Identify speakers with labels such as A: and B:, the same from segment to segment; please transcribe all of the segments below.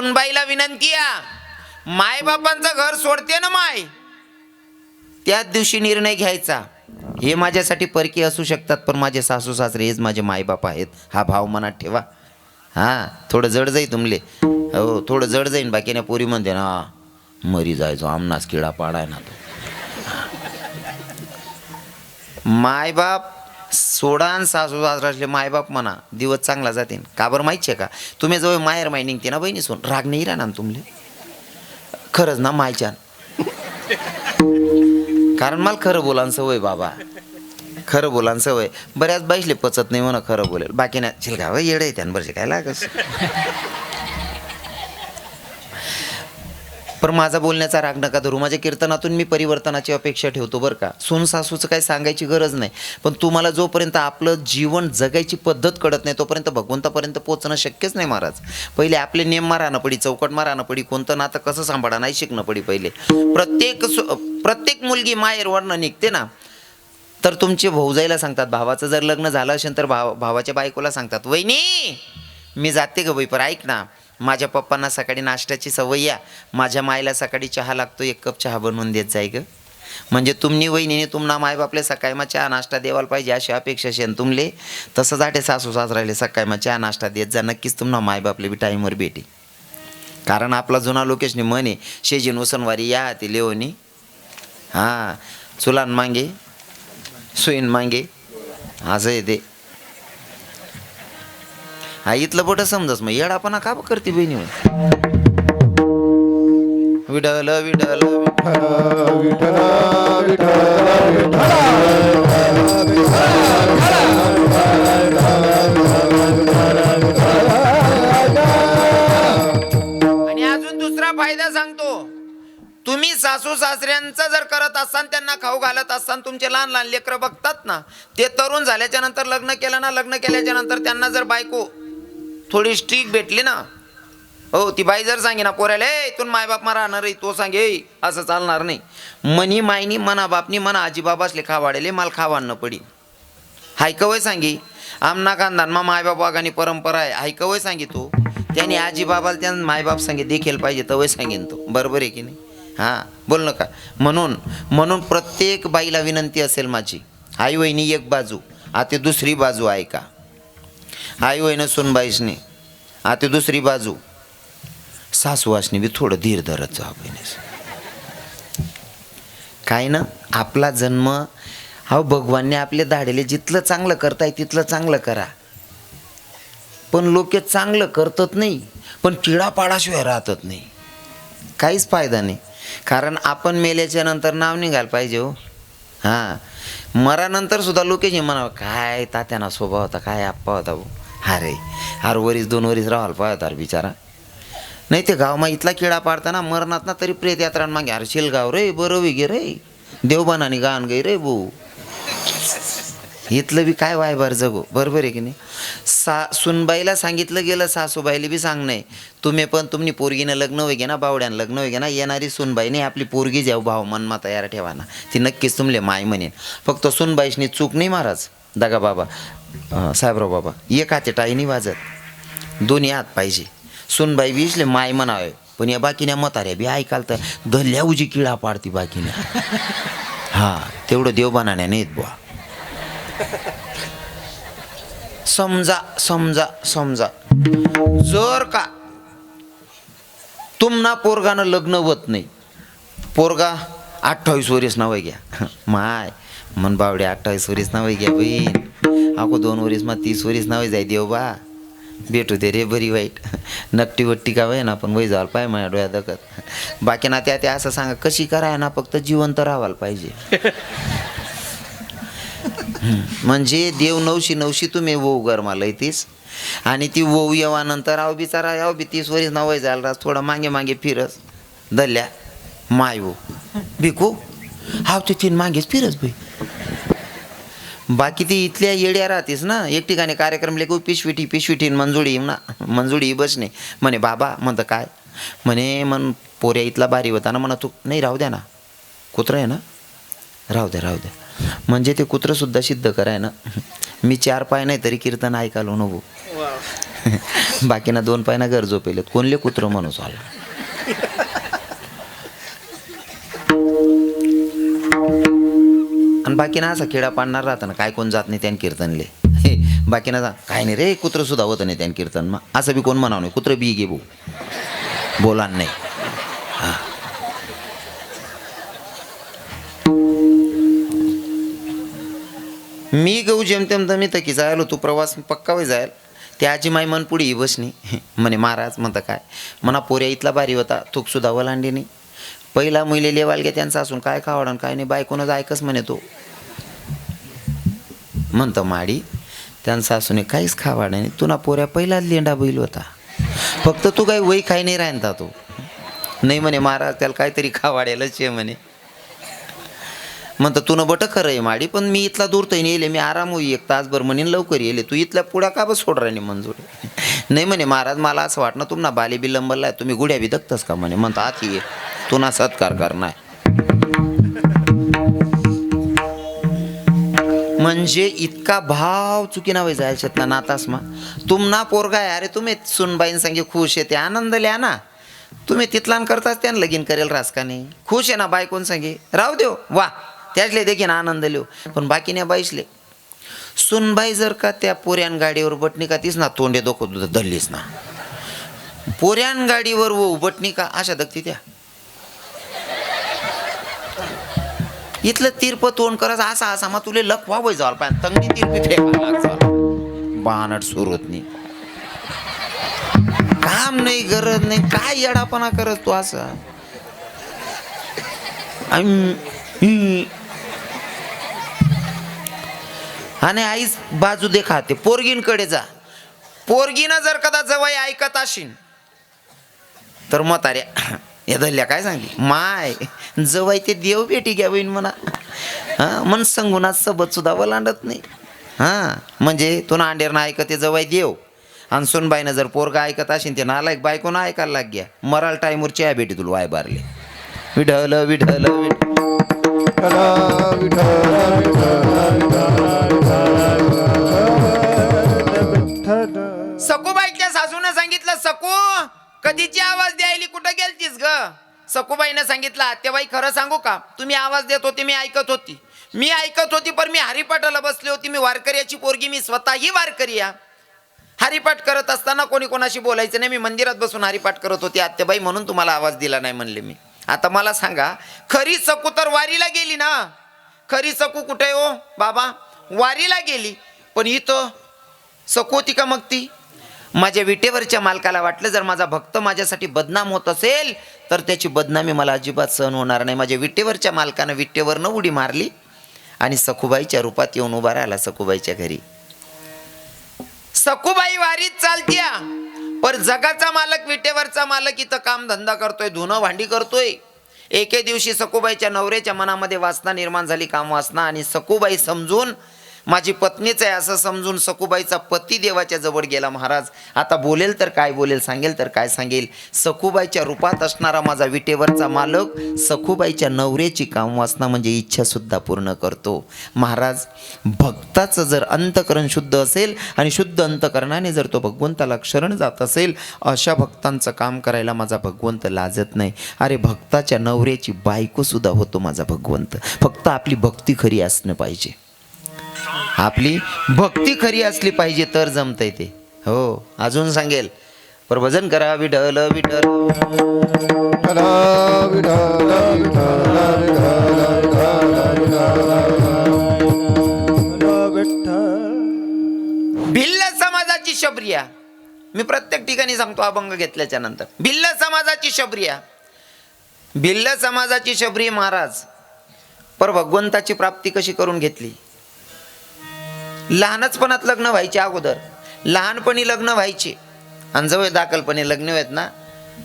A: सुनबाईला विनंती आहे, मायबापांचं घर सोडते ना माय, त्याच दिवशी निर्णय घ्यायचा. हे माझ्यासाठी परकी असू शकतात, पण माझे सासू सासरे हेच माझे मायबाप आहेत, हा भाव मनात ठेवा. हां, थोडं जड जाई तुमले, हो थोडं जड जाईन. बाकी नाही पोरी म्हणते ना मरी जायचो आमनाच किडा पाडाय ना तो. मायबाप सोडा आणि सासू सासरे मायबाप म्हणा, दिवस चांगला जाते. का बरं माहिती आहे का, तुम्ही जवळ माहेर माय निघते ना बहिणी सोन, राग नाही राहणार तुमले खरंच ना मायच्यान. कारण मला खरं बोलान सवय बाबा, खरं बोलान सवय. बऱ्याच बाईसले पचत नाही म्हणा खरं बोलेल, बाकी नाही चिलगाव येडे त्यान बरं काय लागस. पण माझा बोलण्याचा राग नका धरू, माझ्या कीर्तनातून मी परिवर्तनाची अपेक्षा ठेवतो बरं का. सून सासूचं काही सांगायची गरज नाही, पण तुम्हाला जोपर्यंत आपलं जीवन जगायची पद्धत कळत नाही तोपर्यंत भगवंतापर्यंत पोहोचणं शक्यच नाही महाराज. पहिले आपले नेम मारानं पडी, चौकट मारानं पडी, कोणतं नातं कसं सांभाळा नाही शिकणं पडी. पहिले प्रत्येक मुलगी माहेरवरनं निघते ना, तर तुमचे भाऊजाईला सांगतात, भावाचं जर लग्न झालं असेल तर भावाच्या बायकोला सांगतात, वहिनी मी जाते ग बाई, पर ऐक ना, माझ्या पप्पांना सकाळी नाश्त्याची सवय या, माझ्या मायला सकाळी चहा लागतो, 1 कप चहा बनवून देत जाय ग. म्हणजे तुम्ही वहिनीने तुम्हाला मायबापले सकाळी मग चहा नाश्ता देवाला पाहिजे अशी अपेक्षा शेन तुमले. तसंच आठे सासू सासरायले सकाळी मग चहा नाश्ता देत जा, नक्कीच तुम्हाला मायबापले बी टाईमवर भेटे. कारण आपला जुना लोकेशने म्हणे, शेजीन उसनवारी या ती लेवणी, हां चुलान मांगे सुईन मांगे, असं येते. हा इथलं बोट समजस मग येडापणा का करते बहिणी. विडल विडल आणि अजून दुसरा फायदा सांगतो, तुम्ही सासू सासऱ्यांचं जर करत असाल, त्यांना खाऊ घालत असाल, तुमचे लहान लहान लेकरं बघतात ना, ते तरुण झाल्याच्या नंतर लग्न केलं ना, लग्न केल्याच्या नंतर त्यांना जर बायको थोडी स्ट्रिक भेटली ना, हो ती बाई जर सांगे ना पोऱ्याला, ए इथून मायबाप मारा राहणार, तो सांगे असं चालणार नाही. मनी मायनी मना बापनी मना आजी बाबासले खा वाढेले, मला खावानं पडी. हायकवय सांगी आमना खानदानमा मायबाप वागानी परंपरा आहे, हायकवय सांगी तो त्याने आजी बाबाला त्या मायबाप सांगे देखील पाहिजे तवय सांगेन तो, बरोबर आहे की नाही. हां बोल नका. म्हणून प्रत्येक बाईला विनंती असेल माझी, आई वहिनी एक बाजू, आता दुसरी बाजू ऐका. आई वहिनं सुनबाईसने आता दुसरी बाजू, सासूवासनी बी थोडं धीर धरत जा बहिणीस. काय ना आपला जन्म, हा भगवानने आपले धाडेले, जिथलं चांगलं करताय तिथलं चांगलं करा. पण लोक चांगलं करतात नाही, पण किडापाडाशिवाय राहतात नाही, काहीच फायदा नाही. कारण आपण मेल्याच्या नंतर नाव निघायला पाहिजे हो. हां मरानंतर सुद्धा लोकेश म्हणावं, काय तात्याना स्वभाव होता, काय आप्पा होता भाऊ, अरे वरीस 2 वरीस राहायला पाहता बिचारा. नाही ते गावमा इथला किडा पाडताना मरणात ना तरी प्रेत यात्रा मागे, अरे शेलगाव रे बरं विगे रे, देवबानानी गाण गे रे भाऊ, इथलं बी काय वायबार जगो, बरोबर आहे की नाही. सुनबाईला सांगितलं गेलं, सासूबाईला बी सांग नाही, तुम्ही पण तुम्ही पोरगीनं लग्न होई ना, बावड्यानं लग्न होई ना, येणारी सुनबाईने आपली पोरगी जाऊ भाव मनमा तयार ठेवा ना, ती नक्कीच तुमले माय म्हणेन. फक्त सुनबाईशनी चूक नाही महाराज, दगा बाबा साहेबराव बाबा, एक हाते टाई नाही वाजत, दोन्ही हात पाहिजे. सुनबाई बीसले माय म्हणावे, पण या बाकीने म्हाताऱ्या बी ऐकाल तर धल्या उजी किडा पाडती बाकीने. हां तेवढं देवबानाने नाहीत बुवा. समजा समजा समजा जर का तुमना पोरगानं लग्न होत नाही, पोरगा 28 वरीस नाव घ्या, माय मन बावडे 28 वरीस नाव घ्या बहीण, अको 2 वरीस मग 30 वरीस नाव जाय देवबा, भेटू दे रे बरी वाईट, नकटी वट्टी का वय ना, पण वय जायला पाय माझ्या डोळ्या दगत. बाकी ना त्या असं सांगा कशी कराय ना, फक्त जिवंत राहायला पाहिजे. म्हणजे देव नवशी तुम्ही वहू गरमाला येतीस, आणि ती वहू येवानंतर आव बिचारा याव बी 30 वरीस नाव जायला रास, थोडा मागे फिरस दल्ल्या माय वो भिकू हाव ते 3 मागेच फिरस भाई. बाकी ती इथल्या येड्या राहतीस ना, एक ठिकाणी कार्यक्रम लेखू पिशविठी मंजुळी बसणे म्हणे, बाबा म्हणतं काय म्हणे, मन पोऱ्या इथला बारी होता ना म्हणा, तू नाही राहू द्या ना, कुत्रं आहे ना, राहू द्या. म्हणजे ते कुत्रंसुद्धा सिद्ध कराय ना, मी 4 पाय नाही तरी कीर्तन ऐकालो नको. बाकीना 2 पायना घर झोपेलेत, कोणले कुत्र माणूस आला. आणि बाकीना असा खेळा पाडणार राहतं ना, काय कोण जात नाही त्यान कीर्तनले. बाकीना जा काय नाही रे, कुत्र सुद्धा होतं नाही त्यान कीर्तन. मग असं बी कोण म्हणावं नाही, कुत्र बी गे भाऊ बोला नाही. हां मी गहू जेमतेम तर मी तकी जायलो, तू प्रवास पक्का वय जायल. त्या आजी माई मन पुढे ही बसणी म्हणे महाराज म्हणतं काय म्हणा, पोऱ्या इथला बारी होता, तूक सुद्धा वलांडी नाही. पहिला मुले लेवाल घ्या त्यांचा असून काय खावडण काय नाही, बायकोनच ऐकच म्हणे तो. म्हणतं माडी त्यांचा असून काहीच खावाड नाही, तुना पोऱ्या पहिला लेंडा बैल होता, फक्त तू काही वय खाय नाही राहता तो. नाही म्हणे महाराज त्याला काहीतरी खावाड्यालाच आहे म्हणे. म्हणतं तुनं बट खरं आहे माडी, पण मी इथला दूर तर येले, मी आराम होई 1 तासभर म्हणेन लवकर येले, तू इथल्या पुढ्या का बस सोड राहिली मंजूर. नाही म्हणे महाराज मला असं वाटणं तुम्हाला बाली बी लंबरला आहे, तुम्ही गुड्या बी दखतस का म्हणे. म्हणतं आत ये तुना सत्कार करणार. म्हणजे इतका भाव चुकी ना वय जायच्यात ना नातास मा. तुमना पोरगा आहे, अरे तुम्ही सुनबाईन सांगे खुश आहे, ते आनंद लिहा ना. तुम्ही तिथलान करताच त्यानं लगीन करेल रास का नाही, खुश आहे ना बायकोन सांगे राहू देव वा त्याचले देखील आनंद लिहो. पण बाकीने बाईसले सुनबाई जर का त्या पोऱ्यान गाडीवर बटणी का तीच ना तोंडे दोखत धरलीच ना, पोऱ्यान गाडीवर वो बटणी का अशा दखती त्या. इथलं तीर्प तोंड करत असा असा मग तुले लक व्हावं जावं पाहिजे, तंगडी तीर्पी फेकायला लागचा बानट सुरत नाही, काम नाही गरज नाही, काय येडापणा करत तू असा. आणि आईच बाजू देखाते पोरगींकडे जा. पोरगीनं जर कदा जवळ ऐकत अशीन तर म्हाताऱ्या या धरल्या काय सांगली माय जवळ ते देव भेटी घ्यावीन म्हणा. हां मन संगुनाच सबत सुद्धा वलांडत नाही. हां म्हणजे तू ना अंडेर ना ऐकते जवळ देव, आणि सुनबाईनं जर पोरगा ऐकत असेल ते नालायक बायकोनं ऐकायला लाग गया, मराल टाईमवर चहा भेटी तुला वाय बारले. विठल विठल सखूबाईच्या सासूनं सांगितलं, सकू कधीची आवाज द्यायली कुठं गेलतीस ग. सखूबाईनं सांगितलं, आत्याबाई खरं सांगू का, तुम्ही आवाज देत होते मी ऐकत होती, पण मी हरिपाठाला बसली होती, मी वारकऱ्याची पोरगी, मी स्वतःही वारकरी या. हरिपाठ करत असताना कोणी कोणाशी बोलायचं नाही, मी मंदिरात बसून हरिपाठ करत होती आत्याबाई, म्हणून तुम्हाला आवाज दिला नाही म्हणले मी. आता मला सांगा, खरी सकू तर वारीला गेली ना, खरी सकू कुठे हो बाबा, वारीला गेली. पण इथं सकू होती का मग ती. माझ्या विटेवरच्या मालकाला वाटलं जर माझा भक्त माझ्यासाठी बदनाम होत असेल तर त्याची बदनामी मला अजिबात सहन होणार नाही. माझ्या विटेवरच्या मालकानं विटेवरनं उडी मारली आणि सखूबाईच्या रूपात येऊन उभा राहिला सखूबाईच्या घरी. सखूबाई वारीत चालत्या, पर जगाचा मालक विटेवरचा मालक इथं काम धंदा करतोय, धुणं भांडी करतोय. एके दिवशी सखूबाईच्या नवऱ्याच्या मनामध्ये वासना निर्माण झाली, काम वासना, आणि सखूबाई समजून माझी पत्नीच आहे असं समजून सखूबाईचा पती देवाच्या जवळ गेला. महाराज आता बोलेल तर काय बोलेल, सांगेल तर काय सांगेल. सखूबाईच्या रूपात असणारा माझा विटेवरचा मालक सखूबाईच्या नवऱ्याची कामवासना म्हणजे इच्छा सुद्धा पूर्ण करतो. महाराज भक्ताचं जर अंतकरण शुद्ध असेल आणि शुद्ध अंतकरणाने जर तो भगवंताला शरण जात असेल, अशा भक्तांचं काम करायला माझा भगवंत लाजत नाही. अरे भक्ताच्या नवऱ्याची बायको सुद्धा होतो माझा भगवंत, फक्त आपली भक्ती खरी असणं पाहिजे, आपली भक्ती खरी असली पाहिजे तर जमतंय ते. हो अजून सांगेल, पर भजन करा विठ्ठल विठ्ठल भिल्ल समाजाची शबरिया. मी प्रत्येक ठिकाणी सांगतो अभंग घेतल्याच्या नंतर, भिल्ल समाजाची शबरिया, भिल्ल समाजाची शबरी महाराज. पर भगवंताची प्राप्ती कशी करून घेतली. लहानचपणात लग्न व्हायचे, अगोदर लहानपणी लग्न व्हायचे आणि जवळ दाखलपणे लग्न आहेत ना,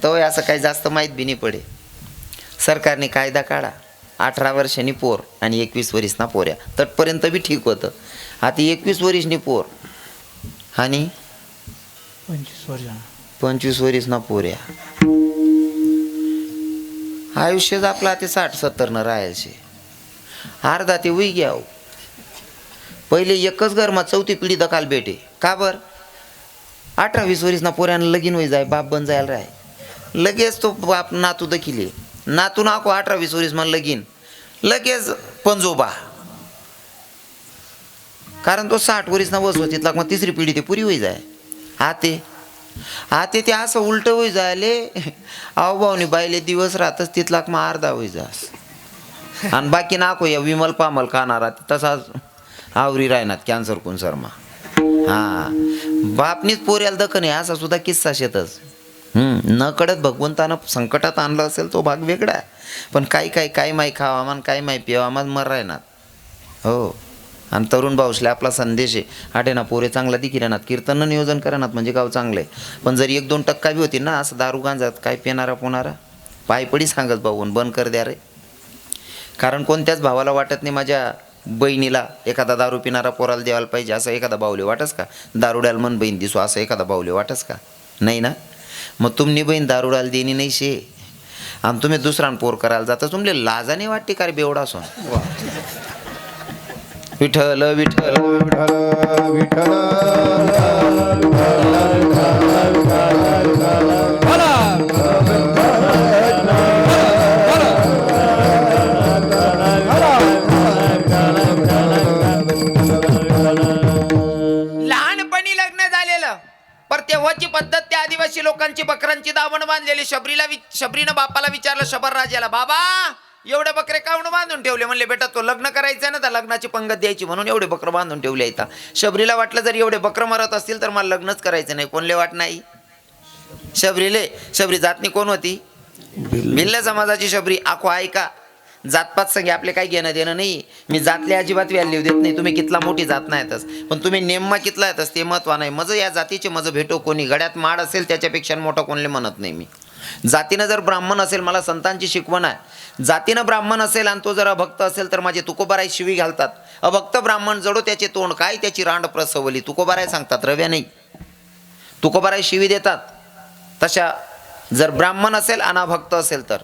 A: तर असं काही जास्त माहीत बी नाही पडे. सरकारने कायदा काढा, 18 वर्षांनी पोर आणि 21 वर्षना पोऱ्या, तटपर्यंत बी ठीक होतं. आता 21 वर्षनी पोर आणि 25 वर्षना पोऱ्या. आयुष्यच आपलं ते 60-70 न राहायचे, अर्धा ते उई घ्याव. पहिले एकच घरमा 4थी पिढी दखाल भेटे. का बर, 18-20 वर्ष ना पोऱ्यानं लगीन होई जाय, बाप बन जायला राय. लगेच तो बाप नातू दखिले, नातू नाको 18-20 वर्ष मला लगीन, लगेच पंजोबा. कारण तो 60 वर्ष ना वस होती, मग तिसरी पिढी ते पुरी होई जाय. आते ते असं उलट होई जायले, आव भाऊनी बायले दिवस राहतच तिथला मग अर्धा होई जास. आणि बाकी नाको या विमल पामल खाणारा तसाच आवरी राहणार कॅन्सर कुन्सरमा. बापनीच पोऱ्याला दखन आहे असा सुद्धा किस्सा शेतच. न कळत भगवंतानं संकटात आणलं असेल तो भाग वेगळा आहे. पण काय माही खावामान, काय माही पिवामान मर राहणार. हो. आणि तरुण भाऊसले आपला संदेश आहे, आठे ना पोरे चांगला दिकी राहणार, कीर्तन नियोजन करणार म्हणजे गाव चांगलं आहे. पण जर 1-2% बी होती ना असं दारू गांजात काय पिणारा पोणारा पायपडी सांगत भाऊन बंद कर द्या रे. कारण कोणत्याच भावाला वाटत नाही माझ्या बहिणीला एखादा दारू पिणारा पोराला द्यायला पाहिजे असं एखादा बावले वाटस का? दारुड्याला मन बहीण दिसू असं एखादा बावले वाटस का? नाही ना. मग तुमनी बहीण दारुडाला देणी नाही शे आणि तुम्ही दुसरा पोर करायला जाता, तुमले लाजाने वाटते का रे बेवडा असून. विठ्ठल विठ्ठल विठ्ठल विठ्ठल
B: लहानपणी लग्न झालेलं पर तेव्हाची पद्धत त्या आदिवासी लोकांची बकरांची दावण बांधलेली. शबरीनं बापाला विचारलं शबर राजाला, बाबा एवढे बकरे काऊन बांधून ठेवले? म्हणले बेटा तो लग्न करायचं ना, तर लग्नाची पंगत द्यायची म्हणून एवढे बकरं बांधून ठेवले येतात. शबरीला वाटलं जर एवढे बकरं मरत असतील तर मला लग्नच करायचं नाही. कोणले वाट नाही शबरी जातनी कोण होती? भिल्ल समाजाची शबरी. आखो ऐका, जातपात संगे आपले काही घेणं देणं नाही. मी जातले अजिबात व्हॅल्यू देत नाही. तुम्ही कितला मोठी जात नाहीतच, पण तुम्ही नेममा कितला येतच ते महत्त्व नाही. मज या जातीचे मज भेटो कोणी, गड्यात माड असेल त्याच्यापेक्षा मोठं कोणले म्हणत नाही मी. जातीनं जर ब्राह्मण असेल, मला संतांची शिकवण आहे, जातीनं ब्राह्मण असेल आणि तो जर अभक्त असेल तर माझे तुकोबाराय शिवी घालतात. अभक्त ब्राह्मण जडो त्याचे तोंड काय, त्याची रांड प्रसवली, तुकोबाराय सांगतात, रव्या नाही. तुकोबाराय शिवी देतात. तशा जर ब्राह्मण असेल आणि अभक्त असेल तर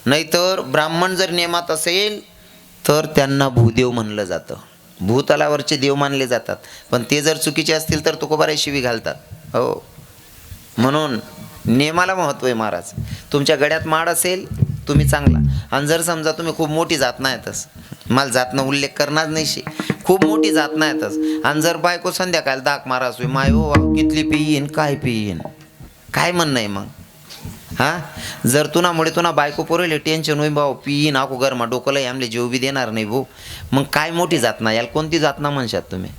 B: नाहीतर ब्राह्मण जर नियमात असेल तर त्यांना भूदेव म्हणलं जातं. भूतलावरचे देव मानले जातात. पण ते जर चुकीचे असतील तर तुकोबाराय शिवी घालतात. हो, म्हणून नियमाला महत्त्व आहे महाराज. तुमच्या गड्यात माड असेल तुम्ही चांगला, आणि जर समजा तुम्ही खूप मोठी जात नाहीतच, मला जातनं उल्लेख करणार नाही शे, खूप मोठी जात नाहीतच, आणि जर बायको संध्याकाळ दाख मारा असू माय हो कितली पिईन काय पिईन काय म्हणणं आहे मग. जर तुनामुळे तुना बायको पोरले टेन्शन होईल भाऊ पिईन आखो गरमा डोकंला आमले जेव बी देणार नाही भाऊ, मग काय मोठी जात ना, याला कोणती जात ना म्हणशात तुम्ही?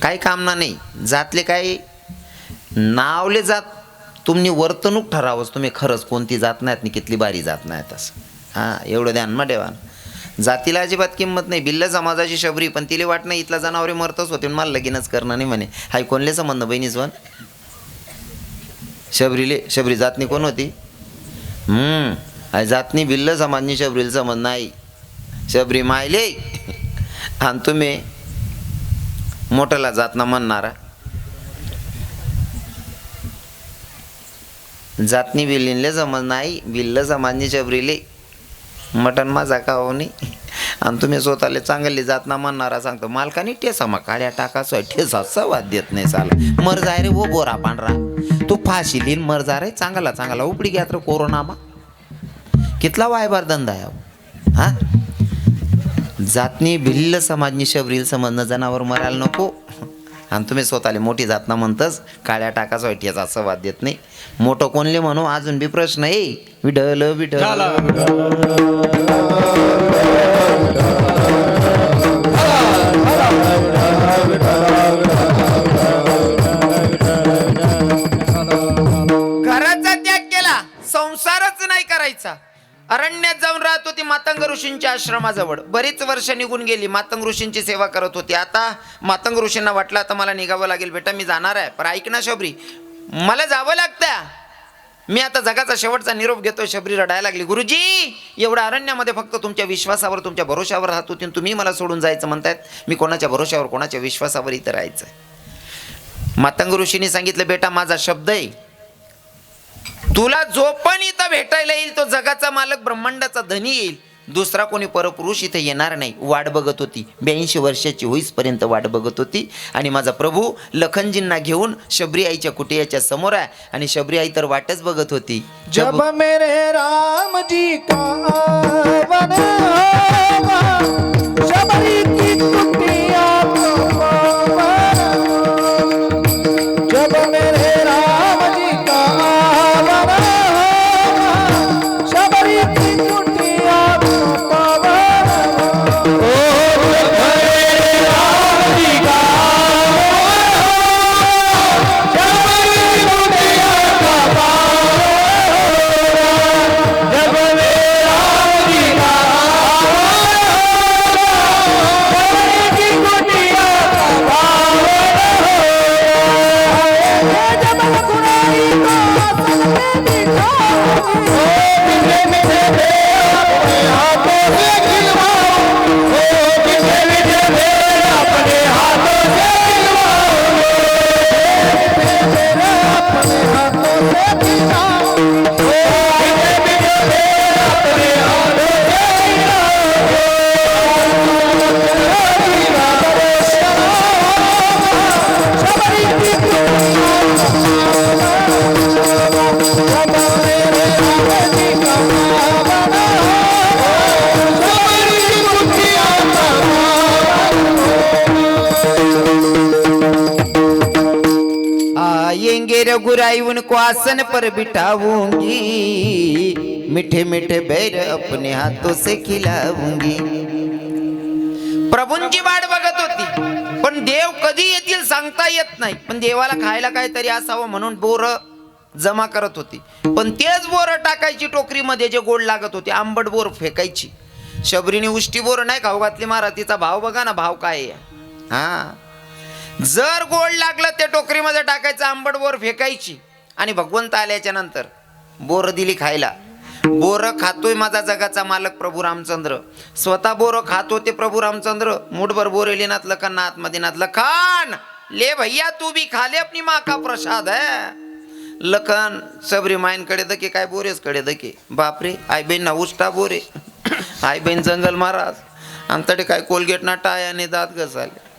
B: काही काम ना नाही. जातले काही नावले जात तुम्ही वर्तणूक ठरावंच तुम्ही खरंच कोणती जात नाहीत आणि कितली बारी जात नाहीत असं. एवढं ध्यान मा ठेवा. जातीला अजिबात किंमत नाही. भिल्ल समाजाची शबरी, पण तिला वाट नाही इथला जनावरे मरतच होते मला लगीनच करणं नाही म्हणे. हाय कोणले संबंध बहिणीच वन शबरी जातनी कोण होती? जातनी भिल्ल समाजनी शबरीला संबंध नाही. शबरी मायले आणि तुम्ही मोठ्याला जातना म्हणणारा. जातनी बिल्लीनले समज नाही. भिल्ल समाजनी शबरीले मटण माझा खावणी आणि तुम्ही स्वतःले चांगली जातना म्हणणारा सांगतो मालकानी टेसामा काड्या टाकासो ठेसाचा वाद देत नाही. चाला मर जाय रे वो बोरा पांढरा तो फाशी लिन मर जा रे चांगला उपडी घ्या तर कोरोनामा कितला वायबार धंदा आहे. जातनी भिल्ल समाजनी शबरील समजणं जनावर मरायला नको, आणि तुम्ही स्वतःला मोठी जातना म्हणतच काळ्या टाकाच वाईट्याचा असं वाद देत नाही. मोठं कोणले म्हणू अजून बी प्रश्न आहे. विठ्ठल विठ्ठल घराचा त्याग केला, संसारच नाही करायचा. अरण्यात जाऊन राहत होती मातंग ऋषींच्या आश्रमाजवळ. बरीच वर्ष निघून गेली. मातंग ऋषींची सेवा करत होती. आता मातंग ऋषींना वाटलं आता मला निघावं लागेल. बेटा मी जाणार आहे, पण ऐक ना शबरी मला जावं लागतं. मी आता जगाचा शेवटचा निरोप घेतो. शबरी रडायला लागली. गुरुजी एवढ्या अरण्यामध्ये फक्त तुमच्या विश्वासावर तुमच्या भरोशावर राहत होती, तुम्ही मला सोडून जायचं म्हणतायत. मी कोणाच्या भरोशावर कोणाच्या विश्वासावर इथं राहायचं. मातंग ऋषींनी सांगितलं बेटा माझा शब्द आहे, तुला जो पण इथं भेटायला येईल तो जगाचा मालक ब्रह्मांडाचा धनी येईल. दुसरा कोणी परपुरुष इथे येणार नाही. वाट बघत होती, 82 वर्षाची होईसपर्यंत वाट बघत होती. आणि माझा प्रभू लखनजींना घेऊन शबरी आईच्या कुटियाच्या समोर आहे. आणि शबरी आई तर वाटच बघत होती.
C: जब मेरे राम जी का आवन होगा, शबरी की कुटिया को पावन। जब मेरे राम जी का आवन होगा, शबरी की कुटिया को पावन। ओ जब मेरे राम जी का आवन होगा, शबरी की कुटिया का पावन। जब मेरे राम जी का शबरी की कुटिया का पावन होगा। जब लखुराई को आसन में बिठाऊंगी, मीठे मीठे बेर अपने हाथों से खिलवाऊं। मीठे मीठे बेर अपने हाथों से खिलवाऊंगी। मीठे बेर अपने हाथों से खिलवाऊं। मीठे मीठे बेर अपने हाथों से खिलवाऊंगी। शबरी की कुटिया जब मेरे राम जी का आवन होगा, शबरी की कुटिया का
B: आएंगे रघुराई उनको आसन पर बिठाऊंगी, मीठे मीठे बैर अपने हाथों से खिलाऊंगी. प्रभूंची वाट बघत होती, पण देव कधी येतील सांगता येत नाही. पण देवाला खायला काहीतरी असावं म्हणून बोर जमा करत होती. पण तेच बोर टाकायची टोकरीमध्ये जे गोड लागत होते, आंबट बोर फेकायची. शबरीने उष्टी बोर नाही खाऊ घातली. महारातीचा भाव बघा ना, भाव काय आहे. हा, जर गोड लागलं ते टोकरीमध्ये टाकायचं, आंबट बोर फेकायची. आणि भगवंत आल्याच्या नंतर बोर दिली खायला. बोर खातोय माझा जगाचा मालक प्रभू रामचंद्र. स्वतः बोर खात होते प्रभू रामचंद्र. मुठभर बोरेली नाथ लखन नाथ मदीनाथ. लखन ले भैया तू भी खा ले, अपनी माँ का प्रसाद है. लखन सबरी मायनकडे दके, काय बोरेस कडे दके. बापरे, आई बहीण ना उष्टा बोरे. आई बहीण जंगल महाराज आमच्याकडे काय कोलगेट ना टायाने दात घसाले.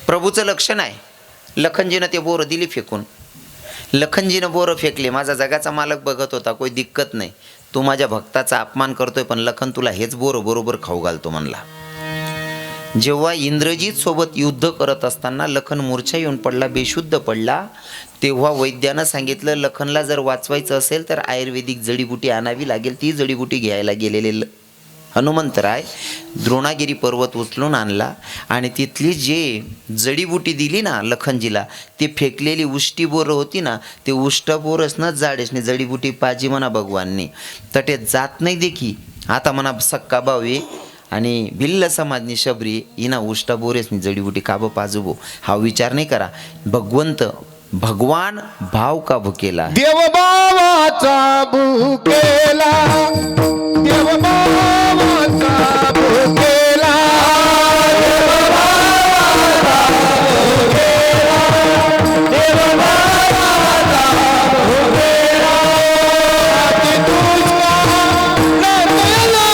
B: प्रभूचं लक्षण आहे. लखनजीनं ते बोरं दिली फेकून. लखनजीनं बोरं फेकले. माझा जगाचा मालक बघत होता, कोई दिक्कत नाही. तू माझ्या भक्ताचा अपमान करतोय, पण लखन तुला हेच बोरं बरोबर खाऊ घालतो म्हणला. जेव्हा इंद्रजीत सोबत युद्ध करत असताना लखन मूर्छा येऊन पडला, बेशुद्ध पडला, तेव्हा वैद्यानं सांगितलं लखनला जर वाचवायचं असेल तर आयुर्वेदिक जडीबुटी आणावी लागेल. ती जडीबुटी घ्यायला गेलेले हनुमंतराय द्रोणागिरी पर्वत उचलून आणला. आणि तिथली जे जडीबुटी दिली ना लखनजीला, ती फेकलेली उष्टी बोरं होती ना, ते उष्ट बोरच ना जाडेसने जडीबुटी पाजी म्हणा भगवानने. तटे जात नाही देखी. आता म्हणा सक्का भावे आणि भिल्ल समाजनी शबरी हिना उष्टा बोरेसनी जडीबुटी काब पाजूबो. हा विचार नाही करा. भगवंत भगवान भाव का भुकेला.
C: देव बाबाचा भुकेला, देव बाबाचा भुकेला, देव बाबाचा भुकेला, देव बाबाचा भुकेला. ती तुझका लुटला,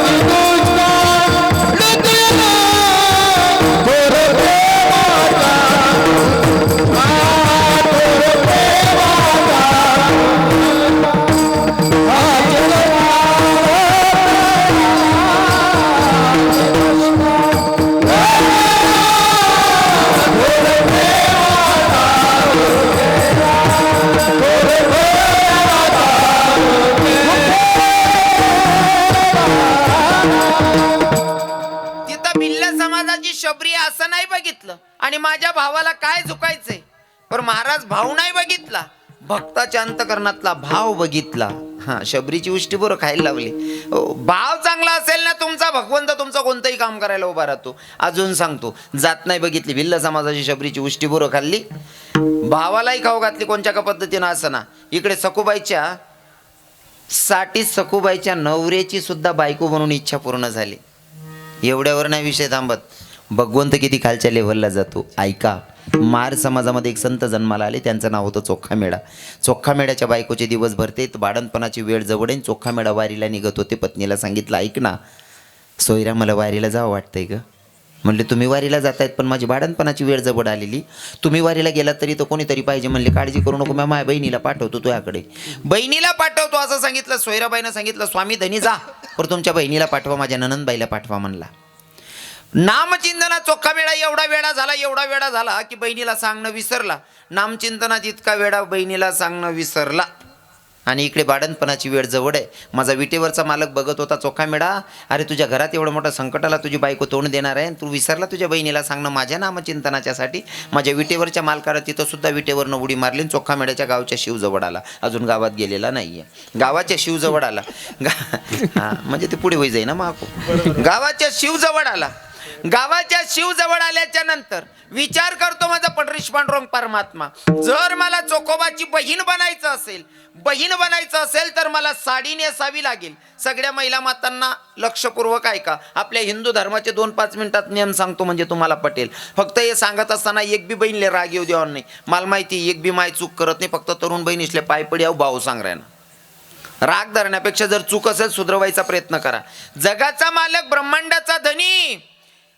C: ती तुझका लुटला, थोर देवाचा
B: तिथं भिल्ल समाजाची शबरी असं नाही बघितलं. आणि माझ्या भावाला काय झुकायचंय, पण महाराज भाव नाही बघितला, भक्ताच्या अंतकरणातला भाव बघितला. हा, शबरीची उष्टी बोरं खायला लावली. भाव चांगला असेल ना तुमचा, भगवंत तुमचं कोणतंही काम करायला उभा राहतो. अजून सांगतो, जात नाही बघितली, भिल्ल समाजाची शबरीची उष्टी बोरं खाल्ली, भावालाही खाऊ घातली. कोणत्या का पद्धतीनं असं ना. इकडे सखुबाईच्या साठी सखुबाईच्या नवऱ्याची सुद्धा बायको म्हणून इच्छा पूर्ण झाली. एवढ्यावर नाही विषय थांबत. भगवंत किती खालच्या लेव्हलला जातो ऐका.
A: मार समाजामध्ये एक संत जन्माला आले, त्यांचं नाव होतं चोखामेळा. चोखामेळ्याच्या बायकोचे दिवस भरते, बाळणपणाची वेळ जवळ आहे. चोखामेळा वारीला निघत होते. पत्नीला सांगितलं, ऐक ना सोयरा, मला वारीला जावं वाटतंय ग. म्हणले, तुम्ही वारीला जातायत पण माझी बाळणपणाची वेळ जवळ आलेली, तुम्ही वारीला गेलात तरी तर कोणीतरी पाहिजे. म्हणले, काळजी करू नको, मी माझ्या बहिणीला पाठवतो तुझ्याकडे. बहिणीला पाठवतो असं सांगितलं. सोयराबाईनं सांगितलं, स्वामी धनी जा, पण तुमच्या बहिणीला पाठवा, माझ्या ननंदबाईला पाठवा म्हणला. नामचिंतना चोखामेळा एवढा वेळा झाला की बहिणीला सांगणं विसरला. नामचिंतनात इतका वेळा बहिणीला सांगणं विसरला. आणि इकडे बाळणपणाची वेळ जवळ आहे. माझा विटेवरचा मालक बघत होता, चोखामेळा, अरे तुझ्या घरात एवढं मोठं संकटाला तुझी बायको तोंड देणार आहे, तू विसरला तुझ्या बहिणीला सांगणं माझ्या नामचिंतनाच्यासाठी. माझ्या विटेवरच्या मालकाला तिथं सुद्धा विटेवरनं उडी मारली. चोखामेळ्याच्या गावच्या शिवजवळ आला. अजून गावात गेलेला नाही आहे, गावाच्या शिवजवळ आला. हां, म्हणजे ते पुढे होई जाई ना मग. गावाच्या शिवजवळ आला. गावाच्या शिवजवळ आल्याच्या नंतर विचार करतो, माझा पंढरीश पांडुरंग परमात्मा, जर मला चोखोबाची बहीण बनायचं असेल तर मला साडी नेसावी लागेल. सगळ्या महिला मातांना लक्षपूर्वक ऐका. आपल्या हिंदू धर्माचे 2-5 मिनिटात नियम सांगतो म्हणजे तुम्हाला पटेल. फक्त हे सांगत असताना एक बी बहीणले राग येऊ द्यावा नाही. मला माहिती एक बी माय चूक करत नाही. फक्त तरुण बहिणीसले पाय पडी भाऊ सांग राहिना. राग धरण्यापेक्षा जर चूक असेल सुधरवायचा प्रयत्न करा. जगाचा मालक, ब्रह्मांडाचा धनी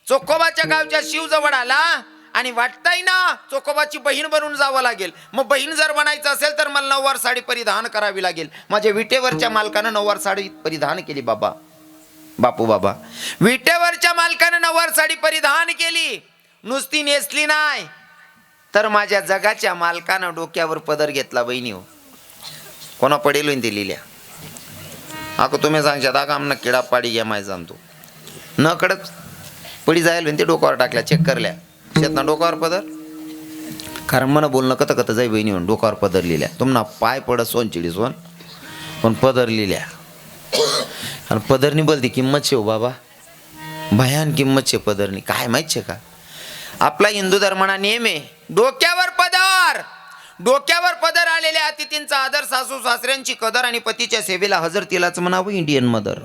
A: चोखोबाच्या गावच्या शिवजवळ आला आणि वाटतंय ना चोखोबाची बहीण बनून जावं लागेल. मग बहीण जर बनायचं असेल तर मला नऊवार साडी परिधान करावी लागेल. माझ्या विटेवरच्या मालकानं नऊवार साडी परिधान केली. बाबा विटेवरच्या मालकानं नऊवार साडी परिधान केली. नुसती नेसली नाही तर माझ्या जगाच्या मालकानं डोक्यावर पदर घेतला. बहिणी हो, कोणा पडेल होईन ते लिहिल्या. अगं तुम्ही सांगशात, अगं आमना किडा पाडी घ्या माय सांगतो न कडत पडी जायला ते डोक्यावर टाकल्या, चेक करल्या शेतना डोक्यावर पदर. कारण मला बोलणं कत जाई बहिणी म्हणून डोक्यावर पदर लिहिल्या. तुम्हाला पाय पडत सोन चिडी सोन, पण पदर लिहिल्या. आणि पदरनी बोलती किंमत शे हो बाबा, भयान किंमत शे पदरनी. काय माहित शे का, आपला हिंदू धर्माना नियम आहे डोक्यावर पदर आलेल्या अतिथींचा आदर, सासू सासऱ्यांची कदर आणि पतीच्या सेवेला हजर, तिलाच म्हणावं इंडियन मदर.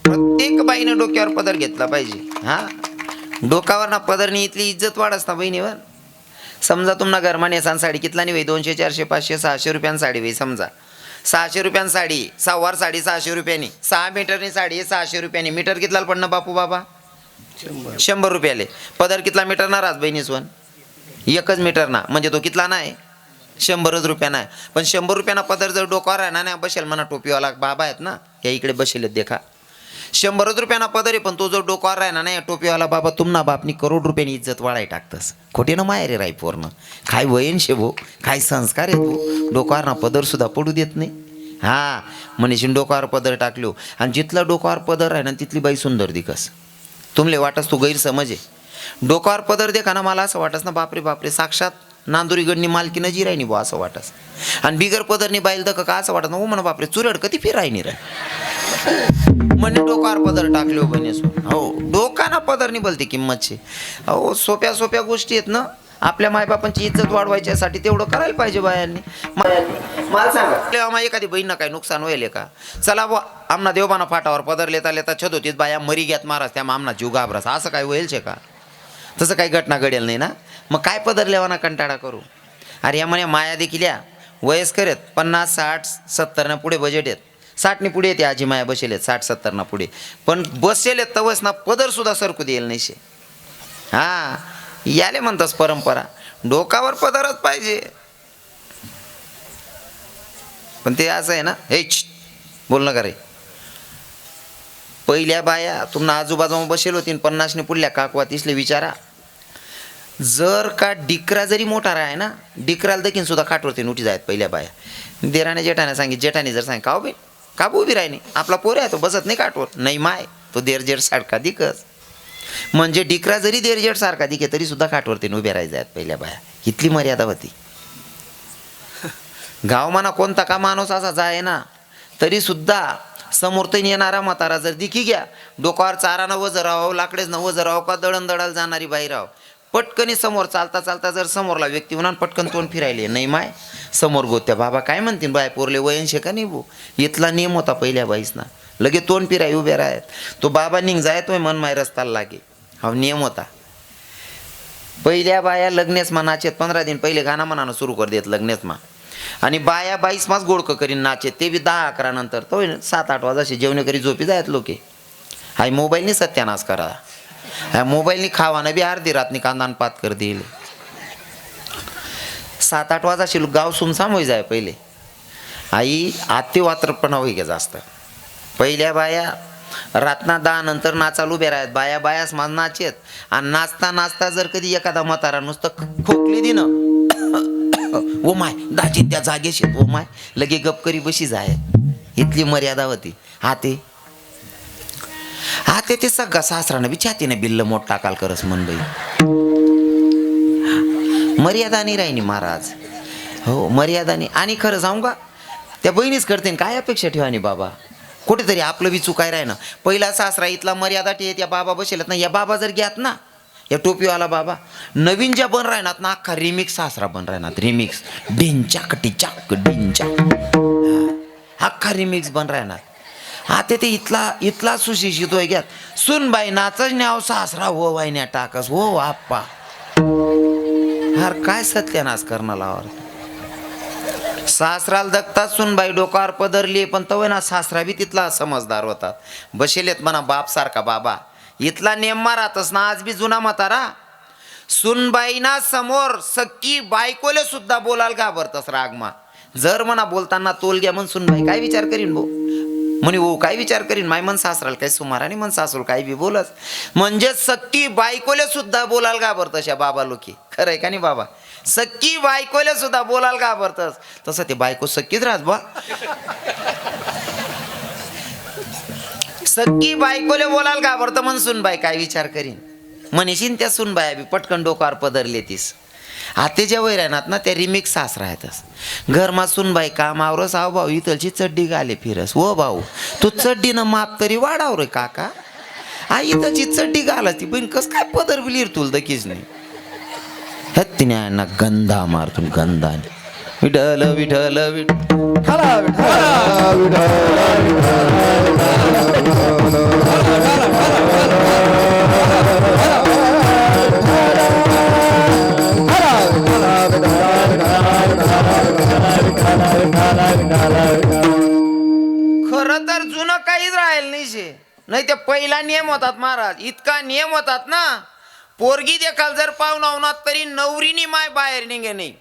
A: प्रत्येक बाईनं डोक्यावर पदर घेतला पाहिजे. हा, डोकावर ना पदरनी इथली इज्जत वाढ असता बहिणीवर. समजा तुम्हाला घरमा नेसान साडी कितला नाही, 200, 400, 500, 600 रुपयान साडी वही. समजा 600 रुपयान साडी, 6 साडी 600 रुपयानी, 6 मीटरनी साडी 600 रुपयानी. मीटर कितला पडणं बापू बाबा? 100 रुपयाले. पदर कितला मीटर ना राज बहिणी सोन? 1 मीटर ना, म्हणजे तो कितला नाही 100 रुपयाना आहे. पण 100 रुपयाना पदर जर डोक्यावर आहे ना बसेल म्हणा टोपीवाला बाबा आहेत ना, या इकडे बसेल देखा. 100 रुपयाना पदर आहे, पण तो जो डोक्यावर आहे ना नाही टोपीवाला बाबा, तुमना बापनी करोड रुपयानी इज्जत वाढाय टाकतस. खोटे ना माय रे रायपूरनं. काय वयन शेवो, काय संस्कार आहे तू, डोक्यावर ना पदर सुद्धा पडू देत नाही. हा, म्हणशीन डोक्यावर पदर टाकलो आणि जिथला डोक्यावर पदर आहे ना तिथली बाई सुंदर दिकस. तुमले वाटस तू गैरसमज आहे. डोक्यावर पदर देखा ना मला असं वाटस ना बापरे साक्षात नांदुरी गडनी मालकी नजी राहिनी बुवा असं वाटस. आणि बिगर पदरनी बाईल दक का असं वाटत ना, हो म्हणा बापरे चुरड कधी फिरायनी रे म्हणे डोक्यावर पदर टाकले हो बहिणी. हो, डोकाना पदरनी बोलते किंमत छे. हो, सोप्या गोष्टी आहेत ना. आपल्या मायबापांची इज्जत वाढवायच्यासाठी तेवढं करायला पाहिजे बायांनी. मला सांगा, एखादी बहीण काय नुकसान होईल का? चला बुवा, आमना देवबाना फाटावर पदर लेता छदोतीत बाया मरी घ्यात महाराज, त्या आमना जीव घाबरास, असं काय होईल शे का? तसं काही घटना घडेल नाही ना. मग काय पदर लेवाना कंटाळा करू. अरे या म्हणे माया देखील या वयस्कर आहेत, 50, 60, 70 पुढे बजेट आहेत. 60 पुढे येते आजी माया बसेल आहेत, 60, 70 पुढे. पण बसेल आहेत तवस ना पदर सुद्धा सरकू देईल नाही शे. हा, याले म्हणतास परंपरा, डोकावर पदरच पाहिजे. पण ते असं आहे ना, हे बोलणं का रे. पहिल्या बाया तुम्हाला आजूबाजूला बसेल होती 50 पुढल्या काकवा तिसले विचारा. जर का डिकरा जरी मोठा आहे ना, डिकराला देखील सुद्धा खाटवरती उठी जायत पहिल्या बाया. देराने जेठाने सांगित, जेठाने जर सांग का बे का उभी राहिनी, आपला पोर आहे तो बसत नाही काठवर, नाही माय तो देरजेड सारखा दिकस. म्हणजे डिकरा जरी देरजेड सारखा दिके तरी सुद्धा काठवरती उभे राहायचे आहेत पहिल्या बाया. इथली मर्यादा होती. गावमाना कोणता का माणूस असा जाय ना तरी सुद्धा समोरतून येणारा म्हातारा जर दिकी घ्या, डोक्यावर चारानं वजं राहावं, लाकडेच न वजं राहावं का दळण दळायला जाणारी बाई राहावं, पटकनी समोर चालता जर समोरला व्यक्ती म्हणून पटकन तोंड फिरायले नाही माय समोर गोत्या बाबा काय म्हणतील बाय पोरले वयनशे का नाही भो. इथला नियम होता पहिल्या बाईस ना, लगे तोंड फिराय उभे राहत. तो बाबा निघ जाय तो मन माय रस्त्याला लागे, हा नियम होता. पहिल्या बाया लग्नेच मा नाचेत 15 दिन पहिले गाणं म्हणानं सुरू कर देत लग्नेच मा आणि बाया 22 मास गोडकं करीन नाचेत ते बी 10-11 नंतर तो 7-8 वाजाशी जेवण करी झोपी जायत लोके हाय मोबाईलनी सत्यानाश करा ह्या मोबाईलनी खावानं बी अर्धी रातनी कांदान पात कर देईल 7-8 वाजाशी गाव सुमसाम होई जाय पहिले आई आते वात्रपणा होई गे जास्त पहिल्या बाया रातना 10 नंतर नाचालू उभे राहत बाया बायास माझ नाचेत आणि नाचता नाचता जर कधी एखादा म्हातारा नुसतं खोकली दिन ओ माय दाजी त्या जागेशी ओ माय लगे गप करी बशी जाय इथली मर्यादा होती हाते ते सगळा सासरानं बी छातीने बिल्ल मोठ टाकाल करस मन बाई मर्यादा नाही राहिनी महाराज हो मर्यादा नाही आणि खरं सांगू का त्या बहिणीच करते काय अपेक्षा ठेवानी बाबा कुठेतरी आपलं बी चुकाय राही ना पहिला सासरा इथला मर्यादा ठेवत या बाबा बसेलत ना या बाबा जर घ्यात ना या टोपीवाला बाबा नवीन ज्या बन राहणार ना अख्खा रिमिक्स सासरा बन राहणार रिमिक्स डिंचाक टिचाक डिंचाक अख्खा रिमिक्स बन राहणार आता ते इथला सुशिक्षित होय घ्यात सुनबाई नाचच न्याव सासरा हो वाहिन्या टाकस हो आप्पा हार काय सत्यानाश करणार लावर सासराला दगतात सुनबाई डोकावर पदरली पण तवय ना सासरा बी तिथला समजदार होतात बसेलेत म्हणा बाप सारखा बाबा इथला नेम मारातच ना आज बी जुना म्हातारा सुनबाईना समोर सक्की बायकोले सुद्धा बोलाल घाबरतस रागमा जर म्हणा बोलताना तोल घ्या म्हण सुनबाई काय विचार करीन भाऊ म्हणे हो काय विचार करीन माय मन सासराल काय सुमाराने मन सासूल काय बी बोलच म्हणजे सक्की बायकोले सुद्धा बोलाल घाबरतस या बाबा लोकी खरं आहे का नाही बाबा सक्की बायकोले सुद्धा बोलाल घाबरतस तसं ते बायको सक्कीच राहत बा सक्की बायकोले बोलाल घाबरत मन सुनबाई काय विचार करीन म्हणशीन त्या सुनबाया बी पटकन डोकावर पदरले तीस आते ज्या वय राहणार ना त्या रिमिक्स सास राहतस घरमा सुनबाई कामावरच आव भाऊ इथलची चड्डी घाले फिरस हो भाऊ तू चड्डीनं माप तरी वाढाव रे काका आई इथलची चड्डी घालास ती पण कस काय पदर बिलीर तुल दकीच नाही हत्तीने ना गंधा मारतून गंधाने विठल विठल खरं तर जुनं काहीच राहील नाही ते पहिला नियम होतात महाराज इतका नियम होतात ना पोरगी देखाल जर पाहुणा होणार तरी नवरीनी माय बाहेर निघे नाही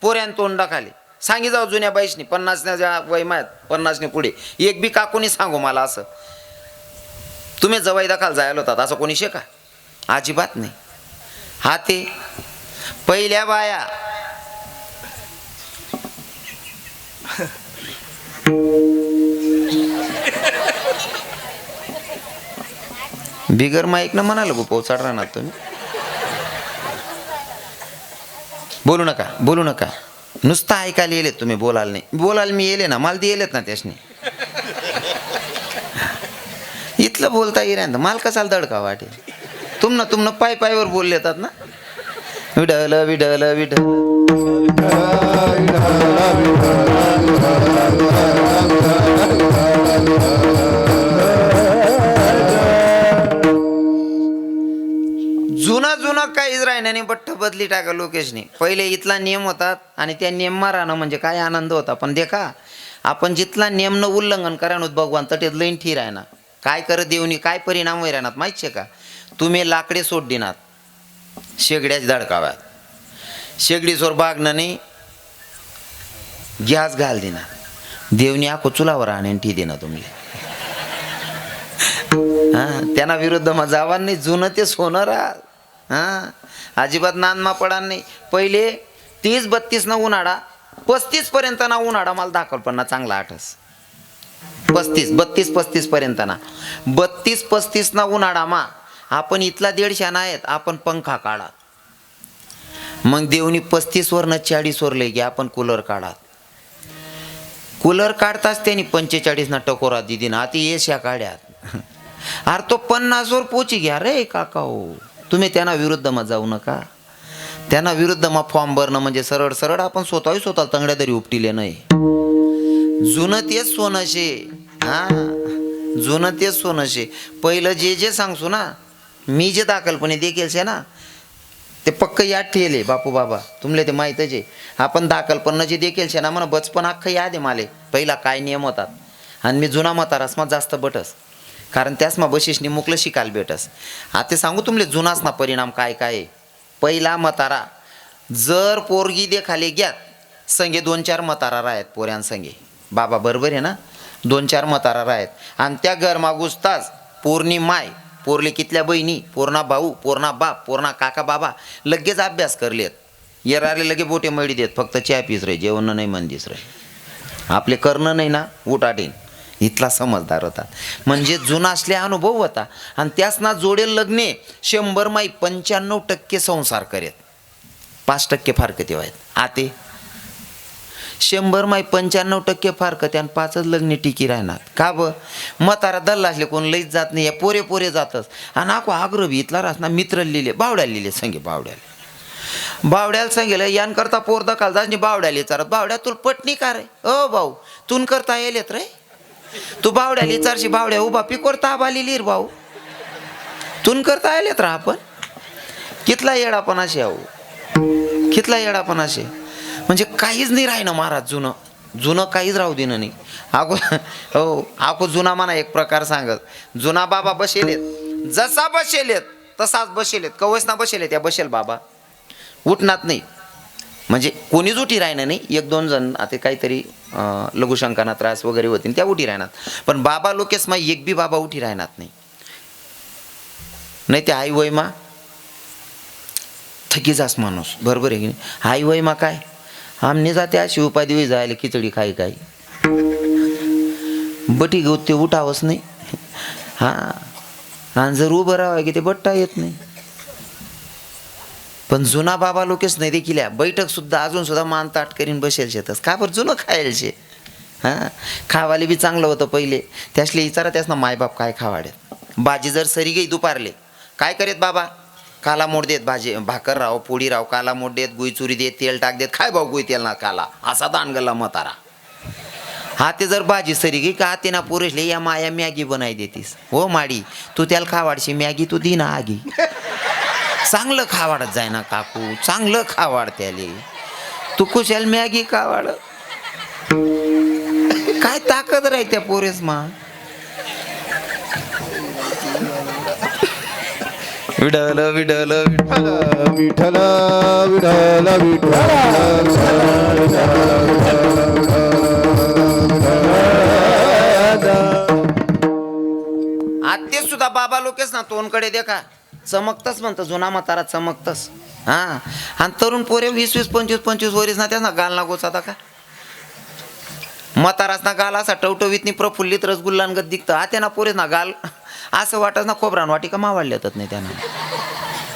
A: पोऱ्यान तोंडा खाली सांगी जाऊ जुन्या बाईशनी 50च्या वय मायात 50ने पुढे एक बी काकूनी सांगू मला असं तुम्ही जवाई दखाल जायला होतात असं कोणी शेका अजिबात नाही हा ते पहिल्या बाया बिगर माईक न म्हणाल गो पोचाड राहणार तुम्ही बोलू नका नुसतं ऐकायला येलेत तुम्ही बोलाल नाही बोलाल मी येले ना मला ते येलेत ना त्याशनी इथलं बोलता येईल माल कसाल दडका वाटे तुमनं पायवर बोलले येतात ना विडल विडल विडल जुनं काहीच राहिलं नाही बट्ट बदली टाका लोकेशनी पहिले इथला नियम होतात आणि त्या नियमा राहणं म्हणजे काय आनंद होता पण देखा आपण जिथला नियमनं उल्लंघन करायला भगवान तटेत लईन ठीक आहे ना काय करत देऊनी काय परिणाम होई राहणार माहिती आहे का तुम्ही लाकडे सोड देणार शेगड्याच धडकाव्यात शेगडीसोर बागणं नाही गॅस घाल देणार देवनी आखो चुलावर आणेन ठी देणार तुम्ही हां त्यांना विरुद्ध मग जावा नाही जुनं ते सोनं राहा हां अजिबात नानमा पडा नाही पहिले 30-32 ना उन्हाळा 35 पर्यंत ना उन्हाळा मला दाखवपणा चांगला आठस 32 पर्यंत ना 32-35 ना उन्हाळा मा आपण इथला 150 आहेत आपण पंखा काढा मग देवनी 35 वरनं 40 वर लई घ्या आपण कूलर काढा कूलर काढताच त्यांनी 45 ना टकोरा दिदी ना आता येश्या काढ्यात अरे तो 50 वर पोची घ्या रे काका हो तुम्ही त्यांना विरुद्ध मग जाऊ नका त्यांना विरुद्ध मग फॉर्म भरणं म्हणजे सरळ आपण स्वतः तंगड्या तरी उपटिले नाही जुनं तेच सोनं शे हां जुनं तेच सोनं शे पहिलं जे सांगसू ना मी जे दाखलपणे देखील शे ना ते पक्क याद ठेले बापू बाबा तुमले ते माहीतच आहे. आपण दाखल जे देखील शे ना म्हणा बचपन अख्खं याद आहे माले पहिला काय नियम होतात. आणि मी जुना म्हातारास मग जास्त बटस कारण त्यास मग बशीसनी मुकलं शिकायला भेटस. आता सांगू तुमले जुनास ना परिणाम काय काय आहे. पहिला म्हातारा जर पोरगी देखाले घ्यात संगे 2-4 म्हातारा राहत पोऱ्यांसंगे बाबा बरोबर आहे ना 2-4 म्हातारा राहत आणि त्या घरमा घुसताच पोरणी माय पोरले कितल्या बहिणी पोरणा भाऊ पोरणा बाप पोरणा काका बाबा लगेच अभ्यास करलेत. येरारे लगे बोटे मळी देत फक्त चहा पीस रे जेवण नाही म्हणतीस रे आपले करणं नाही ना उठाटीन इथला समजदार होता. म्हणजे जुना असले अनुभव होता आणि त्यास ना जोडेल लग्ने 100 माई 95% संसार करेत 5% फारकती आहेत. आते 100 माई 95% फारकती आणि 5च लग्ने टिकी राहणार का ब म्हातारा दल्ला असले कोण लईच जात नाही पोरे पोरे जातच. आणि आको आग्रवी इथला रास ना मित्र लिहिले बावड्याला लिहिले संगे बावड्याला सांगेल यान करता पोर दखाल जाजनी बावड्याला विचारत बावड्या तुला पटणी का रे ओ भाऊ तून करता येलेत रे तू बावड्याला विचारशी बावड्या उभा पिकोर ताबा लिहिली रे भाऊ तून करता येलेत रा आपण कितला येडापणाशी आहो कितला येडापणाशी म्हणजे काहीच नाही राही ना महाराज जुनं काहीच राहू देणं नाही. आको जुना म्हणा एक प्रकार सांगत जुना बाबा बसेलेत जसा बसेलेत तसाच बसेलेत कवच ना बसेलेत या बसेल बाबा उठणार नाही. म्हणजे कोणीच उठी राहणार नाही 1-2 जण आता काहीतरी लघुशंकाना त्रास वगैरे होतील त्या उठी राहणार पण बाबा लोकेस मा एक बी बाबा उठी राहणार नाही ते आई वय मा थकी जास माणूस बरोबर आहे की नाही. आई वय मा काय आमने जाते अशी उपाधी जायला खिचडी खाई काही बटी घेऊ ते उठावंच नाही. हां आणि जर उभं राहावं की ते बट्टा येत नाही. पण जुना बाबा लोकेच नाही देखील बैठक सुद्धा अजून सुद्धा मान ताट करीन बसेल शेतच का बरं जुनं खायला शे. हां खावाले बी चांगलं होतं पहिले त्यासले विचारा त्यास ना मायबाप काय खावाड्यात. भाजी जर सरी गई दुपारले काय करेत बाबा काला मोड देत भाजी भाकर राव पोळी राव काला मोड देत गुई चुरी देत तेल टाक देत खाय भाऊ गुई तेल ना काला असा दान गल्ला म्हातारा. हा ते जर भाजी सरी गी का ते ना पुरेशले या माया मॅगी बनाई देतीस हो माडी तू त्याला खावाडशी मॅगी तू दी ना आगी चांगलं खावाडत जाय ना काकू चांगलं खावाड त्याले तू कुशाल मॅगी खावाड काय ताकद राही त्या पोरेस मा. विडल विडल
C: विठ्ठल विठ्ठल
A: आते सुद्धा बाबा लोकेच ना तोंडकडे देखा चमकतच म्हणतं जुना म्हातारा चमकतच. हां आणि तरुण पोरे 20-20 25-25 वरीस ना त्याच ना गाल ना गोचाता का म्हाताराच ना गाल असा टवटवीत प्रफुल्लित रसगुल्लांगत दिखतं. आते ना पोरेच ना गाल असं वाटत ना खोबरान वाटी का मावाळले येतात नाही त्यांना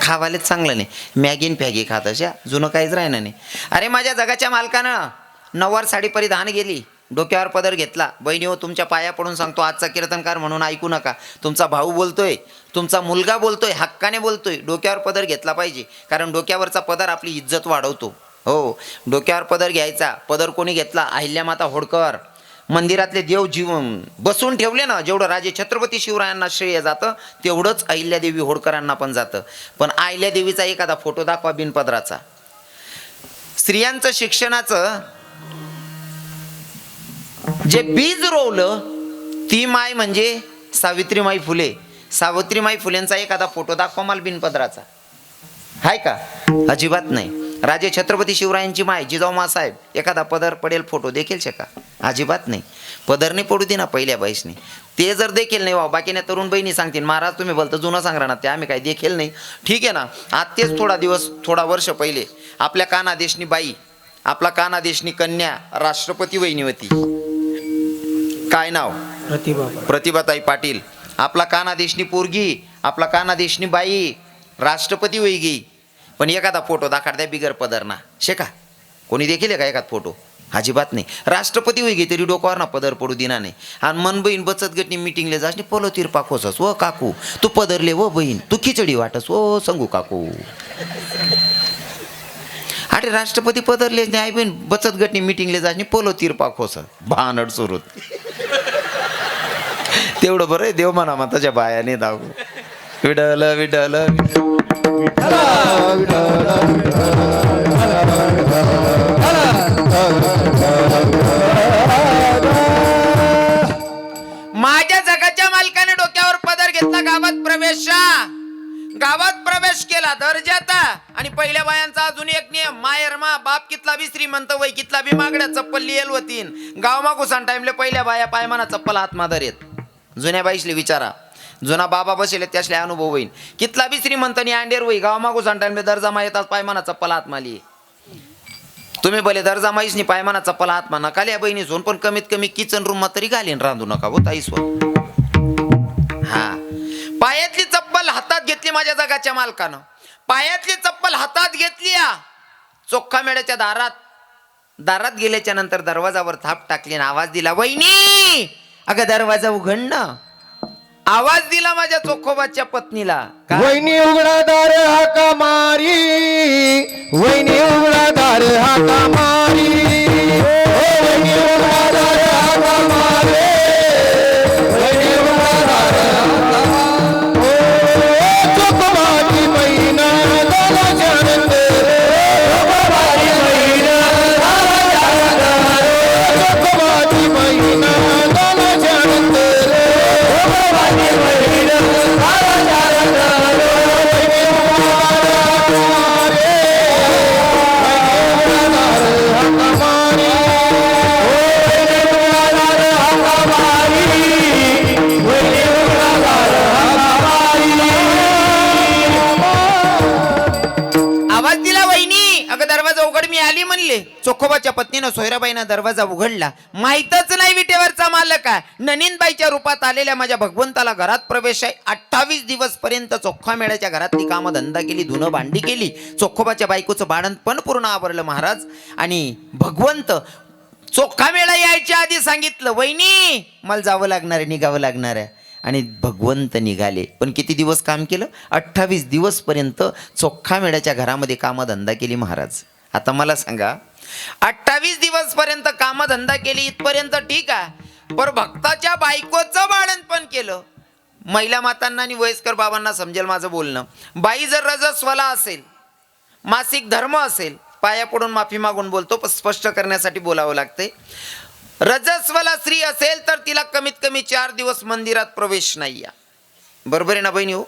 A: खावालेच चांगलं नाही मॅगीन फॅगी खात अशा जुनं काहीच राहिलं नाही. अरे माझ्या जगाच्या मालकानं नववार साडी परिधान गेली डोक्यावर पदर घेतला. बहिणी हो तुमच्या पाया पडून सांगतो आजचा कीर्तनकार म्हणून ऐकू नका. तुमचा भाऊ बोलतोय तुमचा मुलगा बोलतोय हक्काने बोलतोय डोक्यावर पदर घेतला पाहिजे कारण डोक्यावरचा पदर आपली इज्जत वाढवतो. हो डोक्यावर पदर घ्यायचा. पदर कोणी घेतला अहिल्यामाता होळकर मंदिरातले देव जीवन बसून ठेवले ना जेवढं राजे छत्रपती शिवरायांना श्रेय जातं तेवढंच अहिल्यादेवी होळकरांना पण जातं. पण अहिल्यादेवीचा एखादा फोटो दाखवा बिनपदराचा. स्त्रियांचं शिक्षणाचं जे बीज रोवलं ती माय म्हणजे सावित्रीमाई फुले. सावित्रीमाई फुलेंचा एखादा फोटो दाखवा मला बिनपदराचा हाय का अजिबात नाही. राजे छत्रपती शिवरायांची माय जिजाऊ साहेब एखादा पदर पडेल फोटो देखील शका अजिबात नाही. पदर नाही पडू दे ना पहिल्या बाईसने ते जर देखील नाही वा बाकीने तरुण बहिणी सांगतील महाराज तुम्ही बोलता जुनं सांगणार ना ते आम्ही काही देखील नाही. ठीक आहे ना आत्तेच थोडा वर्ष पहिले आपल्या कानादेशनी बाई आपला कानादेशनी कन्या राष्ट्रपती वहिनी होती. काय नाव प्रतिभाताई पाटील. आपला कानादेशनी पोरगी आपला कानादेशनी बाई राष्ट्रपती वैगी. पण एखादा फोटो दाखड द्या बिगर पदर ना शेका कोणी देखील का एखादा फोटो अजिबात नाही. राष्ट्रपती वैगी तरी डोक्यावर ना पदर पडू दिना नाही. आणि मन बहीण बचत गटनी मिटिंगले जास पोलो तीर पाखोसस व काकू तू पदरले व बहीण तू खिचडी वाटस ओ संगू काकू. अरे राष्ट्रपती पदरले नाही बहीण बचत गटनी मिटिंगले जास पोलो तीर पाखोस भानड सुरूत तेवढं बरं देव म्हणा त्याच्या बायाने दाखवू. विडल विडल माझ्या जगाच्या मालकाने डोक्यावर पदर घेतला, गावात प्रवेश केला दर्जाचा. आणि पहिल्या बायांचा अजून एक नियम, मायर मा बाप कितला बी श्रीमंत वय कितला बी मागड्या चप्पल लिहिल होतीन. गाव मागुसान टाइमले पहिल्या बाया पायमाना चप्पल हात मादर येत. जुन्या बाईसले विचारा, जुना बाबा बसेले त्यासले अनुभव होईन. कितला बी श्रीमंत आणि अंडेर वय गाव मागुसान टाइमले दर्जा मा येतात पायमाना चप्पल हात माली. तुम्ही भले दर्जा माईसनी पायमाना चप्पल हात मा नका लिया बहिणी सोन, पण कमीत कमी किचन रूम मा तरी घालीन रांधू नका हो ताई सोन. हा, पायातली चप्पल हातात घेतली माझ्या जगाच्या मालकानं. पायातली चप्पल हातात घेतली, चोख्खा मेळ्याच्या दारात गेल्याच्या नंतर दरवाजावर थाप टाकली, आवाज दिला, वहिनी अगं दरवाजा उघड ना. आवाज दिला माझ्या चोखोबाच्या पत्नीला.
C: वहिनी उघडा दार हाका मारी, वहिनी उघडा दार हाका मारी, वहिनी उघडा दार हाका मारी, वहिनी उघडा दार हाका मारी. चोखोबाची बहीण दाला जानते, चोखोबाची बहीण दाला जानते, चोखोबाची बहीण दाला जानते, चोखोबाची बहीण दाला जानते.
A: आवाज दिला, वहिनी अगं दरवाजा उघड, मी आली म्हणले. चोखोबाच्या पत्नीनं सोयराबाईनं दरवाजा उघडला. माहीतच नाही विटेवरचा मालक आहे. ननीनबाईच्या रूपात आलेल्या माझ्या भगवंताला घरात प्रवेश आहे. 28 दिवस पर्यंत चोख्खा मेळ्याच्या घरातली कामं धंदा केली, धुणं भांडी केली. चोखोबाच्या बायकोचं बाळंतपण पूर्ण आवरलं महाराज. आणि भगवंत चोख्खा मेळा यायच्या आधी सांगितलं, वहिनी मला जावं लागणार आहे, निघावं लागणार आहे. आणि भगवंत निघाले. पण किती दिवस काम केलं? 28 दिवस पर्यंत चोख्खा मेळ्याच्या घरामध्ये कामधंदा केली महाराज. आता मला सांगा, 28 दिवस पर्यंत कामधंदा केली इथपर्यंत ठीक आहे, पर भक्ताच्या बायकोचं बाळंतपण केलं. महिला मातांना आणि वयस्कर बाबांना समजेल माझं बोलणं. बाई जर रजस्वला असेल, मासिक धर्म असेल, पाया पडून माफी मागून बोलतो पण स्पष्ट करण्यासाठी बोलावं लागते. रजस्वला स्त्री असेल तर तिला कमीत कमी 4 दिवस मंदिरात प्रवेश नाहीये. बरोबर आहे ना बहिणी हो?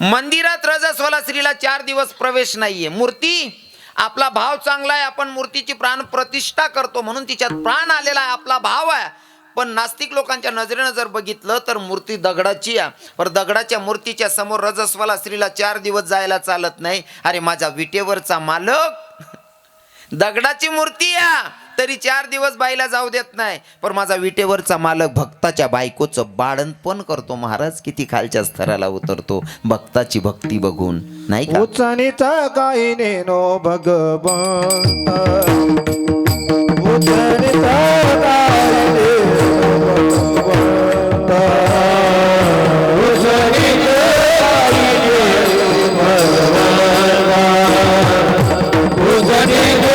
A: मंदिरात रजस्वला स्त्रीला 4 दिवस प्रवेश नाहीये. मूर्ती, आपला भाव चांगला आहे, आपण मूर्तीची प्राण प्रतिष्ठा करतो म्हणून तिच्यात प्राण आलेला आहे, आपला भाव आहे. पण नास्तिक लोकांच्या नजरेनं जर बघितलं तर मूर्ती दगडाची आहे. पर दगडाच्या मूर्तीच्या समोर रजस्वला स्त्रीला 4 दिवस जायला चालत नाही. अरे माझा विटेवरचा मालक दगडाची मूर्ती आहे तरी 4 दिवस बाईला जाऊ देत नाही. पण माझा विटेवरचा मालक भक्ताच्या बायकोचं बाळंतपण करतो महाराज. किती खालच्या स्तराला उतरतो भक्ताची भक्ती बघून, नाही का?
C: उचनीचा काही नेनो भगवंत, उचनीचा काही नेनो भगवंत, उचनीचा काही नेनो भगवंत, उचनीचा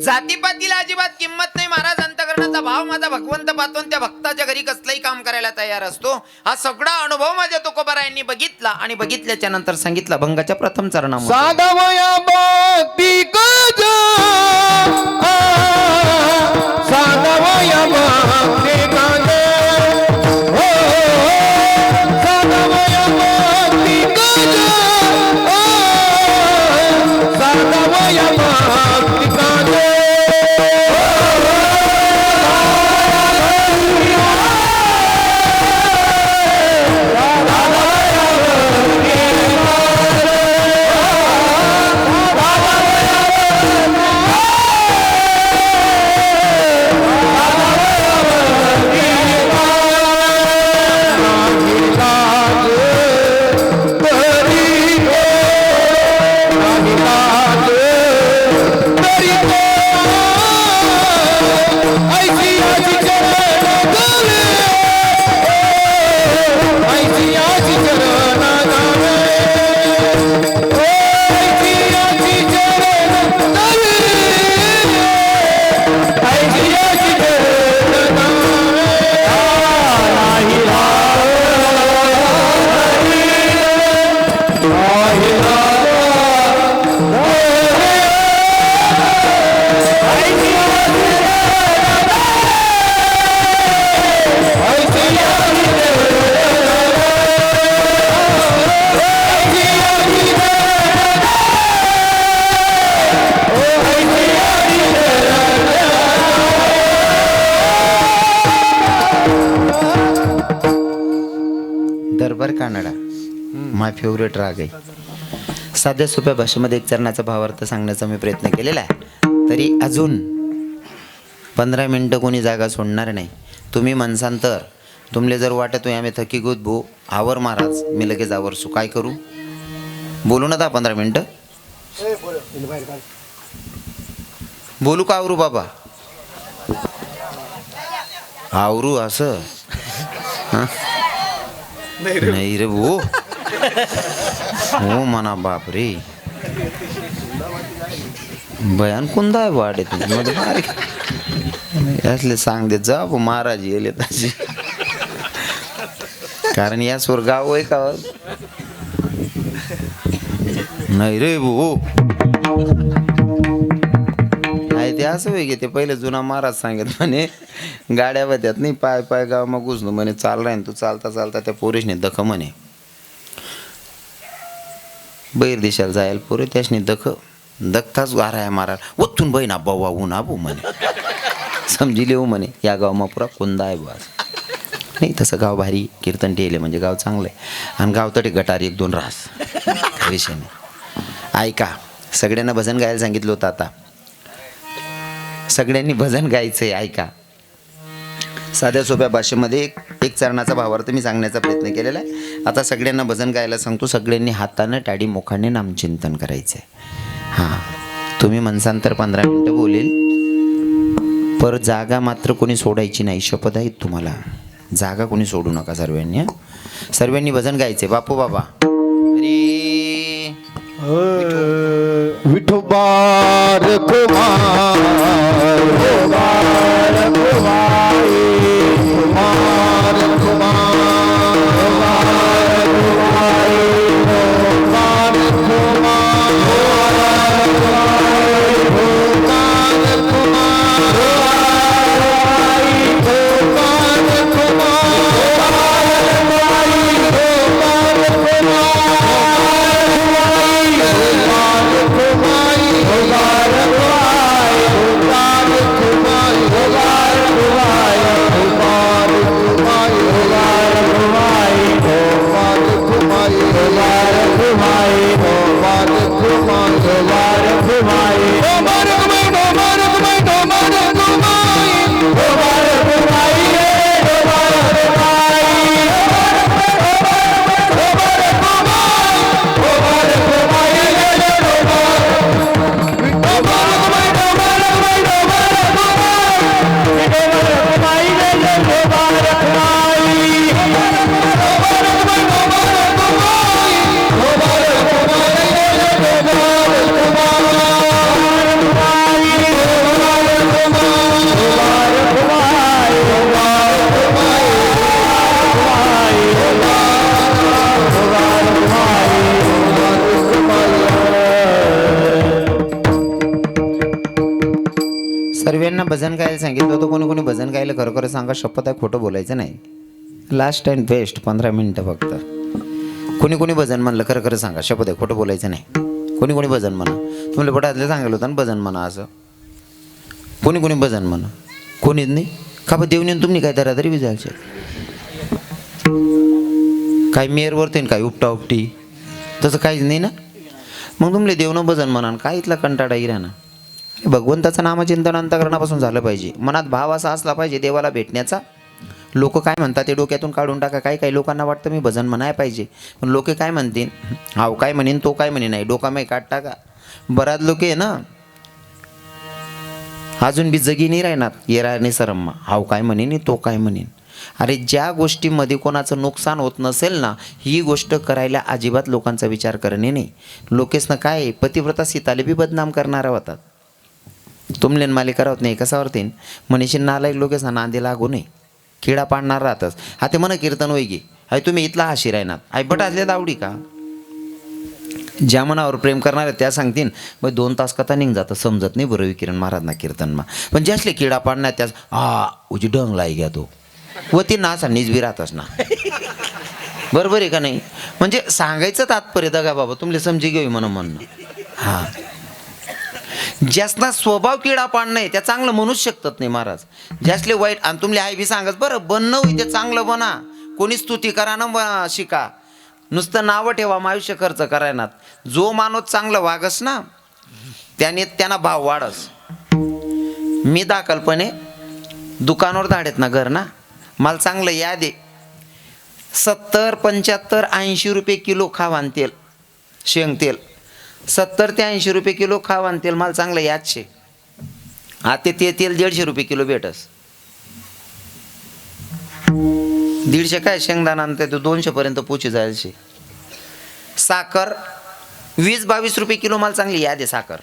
A: जातीपातीला अजिबात किंमत नाही महाराज. अंतकरणाचा भाव माझा भगवंत पाहतो, त्या भक्ताच्या घरी कसलाही काम करायला तयार असतो. हा सगळा अनुभव माझ्या तुकोबारायांनी बघितला आणि बघितल्याच्या नंतर सांगितला भंगाच्या प्रथम चरणामध्ये,
C: साधवया भक्ती गज, साधवया भक्ती गज, हो साधवया भक्ती गज, साधवया भक्ती गज.
A: कानडा माय फेवरेट राग आहे. साध्या सोप्या भाषेमध्ये एक चरणाचा भावार्थ सांगण्याचा मी प्रयत्न केलेला आहे. तरी अजून 15 मिनटं कोणी जागा सोडणार नाही. तुम्ही म्हणसान तर तुमले जर वाटत होय आम्ही थकीगोत भो आवर महाराज मी लगेच आवरसू. काय करू बोलू ना 10-15 मिनटं बोलू का आवरू बाबा आवरू असं हां नाही रे हो हो म्हणा बाप रे बयान कोणता आहे वाढे मध्ये बारीक असले सांग दे जा भो महाराज येले तशी कारण यासवर गाव आहे का नाही रे भो आहे ते असं होय की ते पहिले जुना महाराज सांगत म्हणे गाड्या बद्यात नाही पाय पाय गाव मग घुसलो म्हणे चाल राही तू चालता चालता त्या पोरीशने दख म्हणे बैर दिशाला जायला पोरे त्याशने दखताच गारा आहे मारा ओथून बहीण आबा वाहून आबू म्हणे समजी लिहू म्हणे या गावमा पुरा कोंदा आहे बस नाही तसं गाव भारी कीर्तन टेले म्हणजे गाव चांगलं आहे आणि गाव तरी गटारी 1-2 रास विषय नाही. ऐका सगळ्यांना भजन गायला सांगितलं होतं आता सगळ्यांनी भजन गायचं आहे. ऐका साध्या सोप्या भाषेमध्ये एक चरणाचा भावार्थ मी सांगण्याचा प्रयत्न केलेला आहे. आता सगळ्यांना भजन गायला सांगतो. सगळ्यांनी हातानं टाडी मोखाने नामचिंतन करायचं आहे. हां तुम्ही म्हणसान तर 15 मिनटं बोलेल पर जागा मात्र कोणी सोडायची नाही. शपथ आहे तुम्हाला जागा कोणी सोडू नका सर्वांनी. सर्वांनी भजन गायचे बापू बाबा अरे
C: विठोबार कुमार कुमार कुमारी कुमार कुमार
A: सर्वांना भजन गायला सांगितलं होतं. कोणी कोणी भजन गायला खरं खरं सांगा शपथ आहे खोटं बोलायचं नाही. लास्ट अँड बेस्ट 15 मिनटं फक्त. कोणी कोणी भजन म्हणलं खरं खरं सांगा शपथ आहे खोटं बोलायचं नाही. कोणी कोणी भजन म्हणा तुम्हाला पटातलं सांगितलं होतं ना भजन म्हणा असं. कोणी कोणी भजन म्हणा कोणीच नाही का बा देवने तुम्ही काय धरा तरी विजायचे काय मेअरवरती काय उपटा उपटी तसं काहीच नाही ना. मग तुमले देवनं भजन म्हणा काय इथला कंटाळा इरा ना. भगवंताचं नामचिंतन अंतकरणापासून झालं पाहिजे. मनात भाव असा असला पाहिजे देवाला भेटण्याचा. लोक काय म्हणतात ते डोक्यातून काढून टाका. काही लोकांना वाटतं मी भजन म्हणाय पाहिजे पण लोक काय म्हणतील हाव काय म्हणेन तो काय म्हणे नाही डोका माही काढ टाका. बराच लोक आहे ना अजून बी जगी नाही राहणार येरा नाही सरम्मा हाव काय म्हणेन तो काय म्हणेन. अरे ज्या गोष्टीमध्ये कोणाचं नुकसान होत नसेल ना ही गोष्ट करायला अजिबात लोकांचा विचार करणे नाही. लोकेसनं काय पतिव्रता सीताले बी बदनाम करणारा होतात. तुमलेन मालिक करावत नाही कसावरतीन मनीषी नालायक लोकेस नांदी लागू नये किडा पाडणार राहतच. हा ते म्हणा कीर्तन होई गे हाय तुम्ही इथला हाशी राहणार आई बट असले आवडी का. ज्या मनावर प्रेम करणार आहे त्या सांगतीन मग 2 तास कथा निघ जातं समजत नाही बरं किरण महाराज ना कीर्तनमा. पण जे असले किडा पाडणार त्याच उजी डंग लाई घ्या तो व ती नासा निजबी राहतच ना. बरोबर आहे का नाही. म्हणजे सांगायचं तात्पर्य दगा बाबा तुमले समजी घेऊ म्हणणं. हां ज्यासना स्वभाव किडा पाडणं आहे त्या चांगलं म्हणूच शकतात नाही महाराज. ज्यासले वाईट आणि तुमले आई बी सांगत बरं बनणं होई ते चांगलं बना. कोणी स्तुती करा ना शिका नुसतं नावं ठेवा मग आयुष्य खर्च करायनात. जो माणूस चांगलं वागस ना त्यांना भाव वाढस. मी दाखलपणे दुकानावर धाडेत ना घर ना, मला चांगलं याद आहे 70, 75, 80 रुपये किलो खावान तेल, शेंग तेल 70 ते 80 रुपये किलो खावान तेल मला चांगलं याद शे. आता ते तेल 150 रुपये किलो भेटस. 150 काय शेंगदाणा ते 200 पर्यंत पोची जायला शे. साखर 20-22 रुपये किलो मला चांगली याद आहे. साखर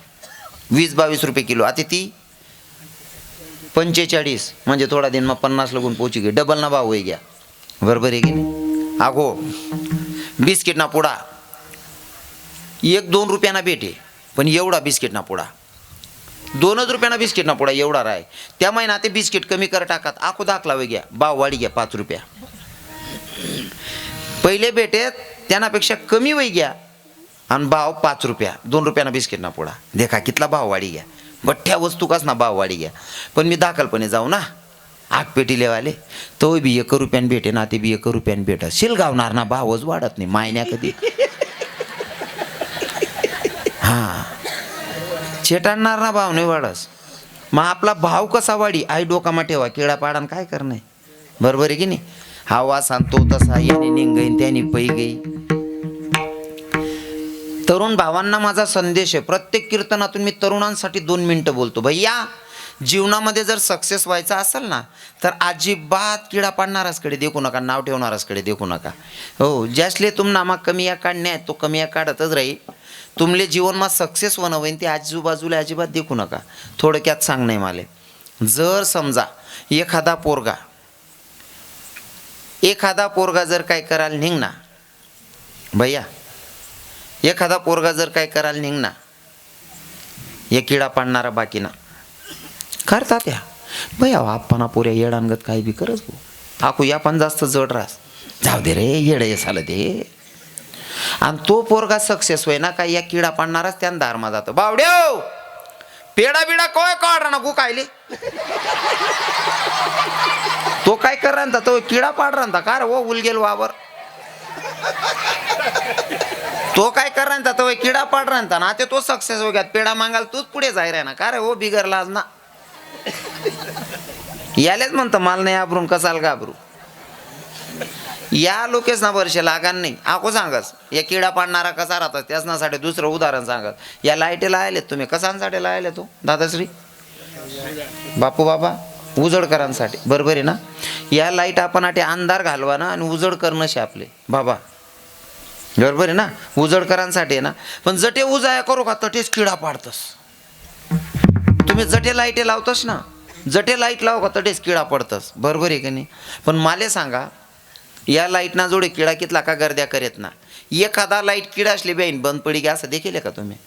A: 20-22 रुपये किलो. आता ती 45 म्हणजे थोडा दिन मग 50 लागून पोची गे. डबल ना भाव होई घ्या. बरोबर आहे की नाही. अगो बिस्किट ना पुडा 1-2 रुपयाना भेटे, पण एवढा बिस्किट ना पुडा 2 रुपयाना बिस्किट ना पुडा एवढा राय. त्या महिन्यात ते बिस्किट कमी कर टाकात आखो दाखला वे घ्या. भाव वाढी घ्या 5 रुपया. पहिले भेटेत त्यानापेक्षा कमी वय घ्या आणि भाव 5 रुपया. 2 रुपयाना बिस्किट ना पुडा. देखा कितला भाव वाढी घ्या. बठ्ठ्या वस्तू काच ना भाव वाढी घ्या. पण मी दाखलपणे जाऊ ना आग पेटी लेवाले तो बी 1 रुपयाने भेटे ना, ते बी 1 रुपयाने भेटत. शिलगावणार ना भावच वाढत नाही मायन्या कधी. हां चेटाळणार ना भाव नाही वाढस. मग आपला भाव कसा वाढी आई डोकामा ठेवा. किडा पाडान काय करणार. बरोबर आहे की नाही. हवा सांगतो तसा याने निंगईन त्याने पै गई. तरुण भावांना माझा संदेश आहे. प्रत्येक कीर्तनातून मी तरुणांसाठी 2 मिनिटं बोलतो. भैया जीवनामध्ये जर सक्सेस व्हायचं असेल ना तर अजिबात किडा पाडणारासकडे देखू नका, नाव ठेवणारासकडे देखू नका. हो ज्यासले तुम नामा कमी या काढणे तो कमी या काढतच राहील. तुमले जीवनमा सक्सेस होणं होईन ते आजूबाजूला अजिबात देखू नका. थोडक्यात सांग नाही माले. जर समजा एखादा पोरगा जर काय करायला निघना भैया, एखादा पोरगा जर काय करायला निघना हे किडा पाडणारा बाकी ना करतात या भैया आपणा पोऱ्या येडांगत काही बी करच भाऊ. आकू या पण जास्त जड रास जाऊ दे रे येड हे सालं ते. आणि तो पोरगा सक्सेस होय ना काय या किडा पाडणाराच त्यानं धारमा जातो. बावड्यो पेडा बिडा काय काढ ना गु कायले तो काय कर राहता तो किडा पाड राहता का रे वो उलगेल वावर. तो काय कर राहता तो किडा पाड राहता ना ते तो सक्सेस हो गया. पेडा मागाल तूच पुढे जाय रे ना का रे हो बिगरला आज ना. यालेच म्हणतं माल नाही आबरून कसाल घाबरू. या लोकेच ना वर्ष लागान नाही. आको सांगस या किडा पाडणारा कसा राहतात त्याचनासाठी दुसरं उदाहरण सांगत. या लाईटीला आलेत तुम्ही कसांसाठी आले तो दादाश्री बापू बाबा उजडकरांसाठी. बरोबर आहे ना. या लाईट आपण आटे अंधार घालवा ना आणि उजड करणं शे आपले बाबा. बरोबर आहे ना. उजडकरांसाठी आहे ना. पण जटे उजाया करू का तटेच किडा पाडतस. तुम्ही जटे लाईटे लावतस ना जटे लाईट लाव का तटेच किडा पडतस. बरोबर आहे की नाही. पण माले सांगा या लाईट ना जोडे किडा कितला का गर्द्या करेत ना. एखादा लाईट किडा असले बेन बंद पडी गे असं देखील का तुम्ही.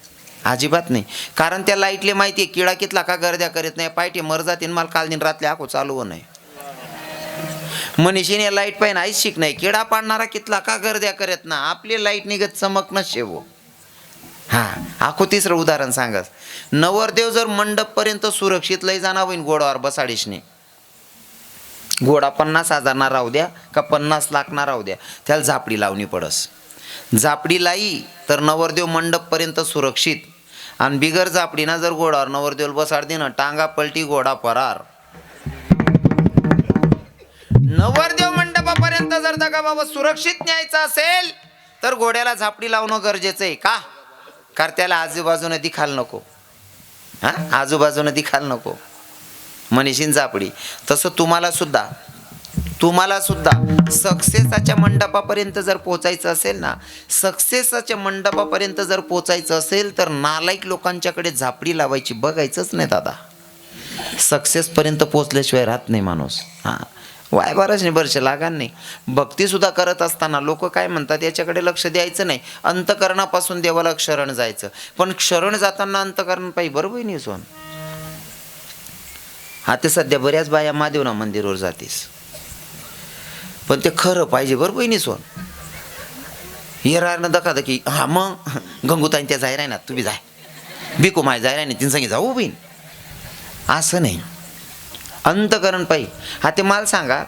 A: अजिबात नाही. कारण त्या लाईटले माहिती आहे किडा कितला का गर्द्या करीत नाही. पायटे मर जातीन मला काल दिन रातले आखो चालू हो नाही. मनीषीने लाईट पाहिजे आईच शिक नाही. किडा पाडणारा कितला का गर्द्या करीत ना. आपली लाईट निघत चमक न शेवो. हां आखो तिसरं उदाहरण सांगस. नवरदेव जर मंडप पर्यंत सुरक्षित लय जाणार होईन घोडावर बसाडीशने. घोडा 50,000 ना राहू द्या का 50 लाख ना राहू द्या त्याला झापडी लावणी पडस. झापडी लाई तर नवरदेव मंडप पर्यंत सुरक्षित. आणि बिगर झापडीना जर घोडावर नवरदेव बसाड दे ना टांगा पलटी घोडा फरार. नवरदेव मंडपापर्यंत जर दगा बाबा सुरक्षित न्यायचा असेल तर घोड्याला झापडी लावणं गरजेचं आहे. का कारण त्याला आजूबाजूने दिखाल नको. हां आजूबाजूने दिखाल नको मनीषीन झापडी. तसं तुम्हाला सुद्धा सक्सेसाच्या मंडपापर्यंत जर पोचायचं असेल ना सक्सेसाच्या मंडपापर्यंत जर पोचायचं असेल तर नालायक लोकांच्याकडे झापडी लावायची बघायचंच नाही दादा. सक्सेसपर्यंत पोचल्याशिवाय राहत नाही माणूस. हां वाय बरंच नाही वर्ष लागान नाही. भक्तीसुद्धा करत असताना लोक काय म्हणतात याच्याकडे लक्ष द्यायचं नाही. अंतकरणापासून देवाला शरण जायचं. पण शरण जाताना अंतकरण पाहिजे. बरोबर नाही सोन. हा ते सध्या बऱ्याच बाया महादेवना मंदिरवर जातीस पण ते खरं पाहिजे. बरोबर नाही सोन. हे राहणं दखा दखी. हां मग गंगूताईन त्या जाय राय ना तुम्ही जाय बिको माय जाय राय ना तिन सांगी जाऊ बहीण असं नाही. अंतकरण पाहिजे. हा ते मला सांगा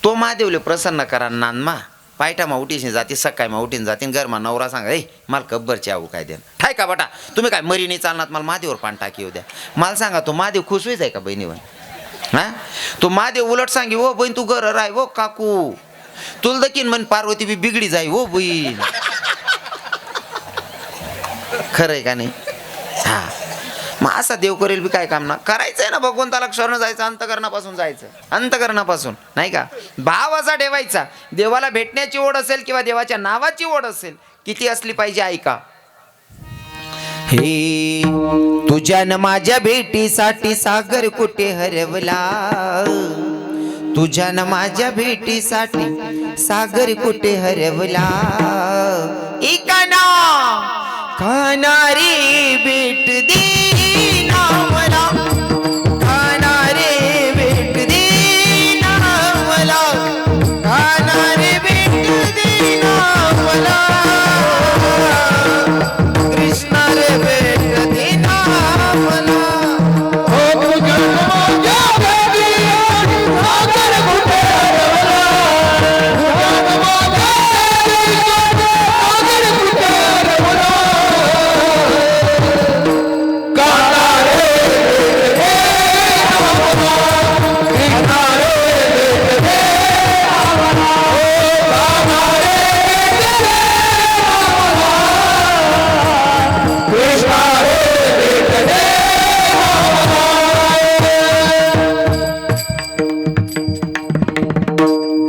A: तो महादेवले प्रसन्न करा नानमा पायटा माउटीशी जाते सकाळी माउटीन जाते गरमा नवरा सांगा ए मला कब्बरची आऊ काय द्या ठाय का बटा तुम्ही काय मरी नाही चालणार मला महादेवर पान टाकी येऊ द्या मला सांगा तो महादेव खुश होईच आहे का बहिणीवर हा तो महादेव उलट सांगे हो बहीण तू घर राय हो काकू तुला दकीन म्हण पार्वती बी बिगडी जाई हो बहीण खरं आहे का नाही हा मग असा देव करेल बी काय काम ना करायचंय ना भगवंताला शरण जायचं अंतकरणापासून जायचं अंतकरणापासून नाही का भाव असा ठेवायचा देवाला भेटण्याची ओढ असेल किंवा देवाच्या नावाची ओढ असेल किती असली पाहिजे ऐका हे तुझ्या न माझ्या भेटीसाठी सागर कुठे हरवला तुझ्या न माझ्या भेटीसाठी सागर कुठे हरवला इकाना खाणारी भेट दे ना मला खाणारे भेट दे ना मला खाणारे भेट दे ना मला कृष्णा रे भेट दे ना मला
C: हो तुझ्या माझ्या भेटी सागर कुठे हरवला तुझ्या माझ्या सागर कुठे हरवला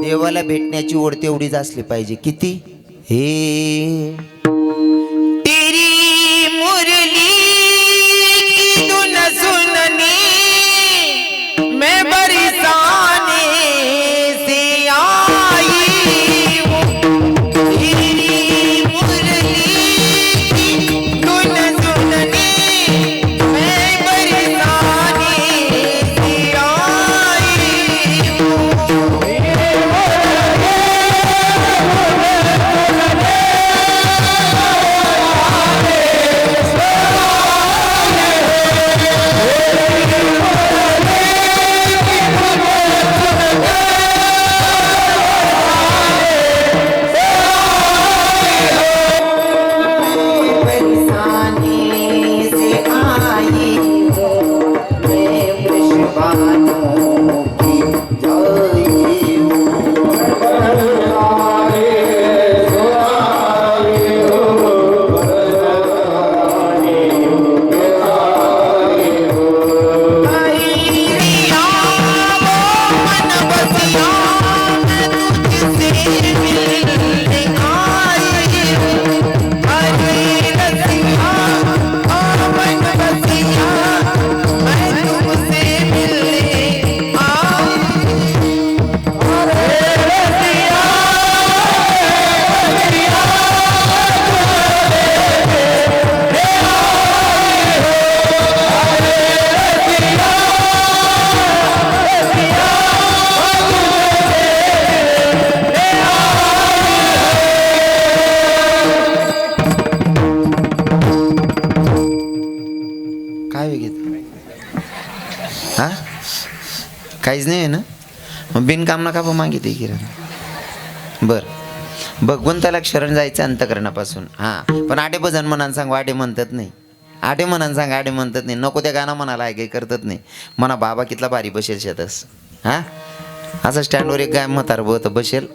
A: देवाला भेटण्याची ओढ तेवढीच असली पाहिजे किती हे तेरी मुरली की धुन सुननी मैं बरसाने से आई हूँ तेरी मुरली की धुन सुननी मैं बरसाने से आई हूँ हा काहीच नाही आहे ना मग बिनकाम नका मागितली किरण बर भगवंताला शरण जायचं अंतकरणापासून हां पण आडे भजन म्हणान सांग आडे म्हणतात नाही आडे म्हणान सांग आडे म्हणतात नाही नको त्या गाणं म्हणाला आहे काही करतात नाही म्हणा बाबा कितला भारी बसेल शेतस हां असं स्टँडवर एक गाय म्हातार बत बसेल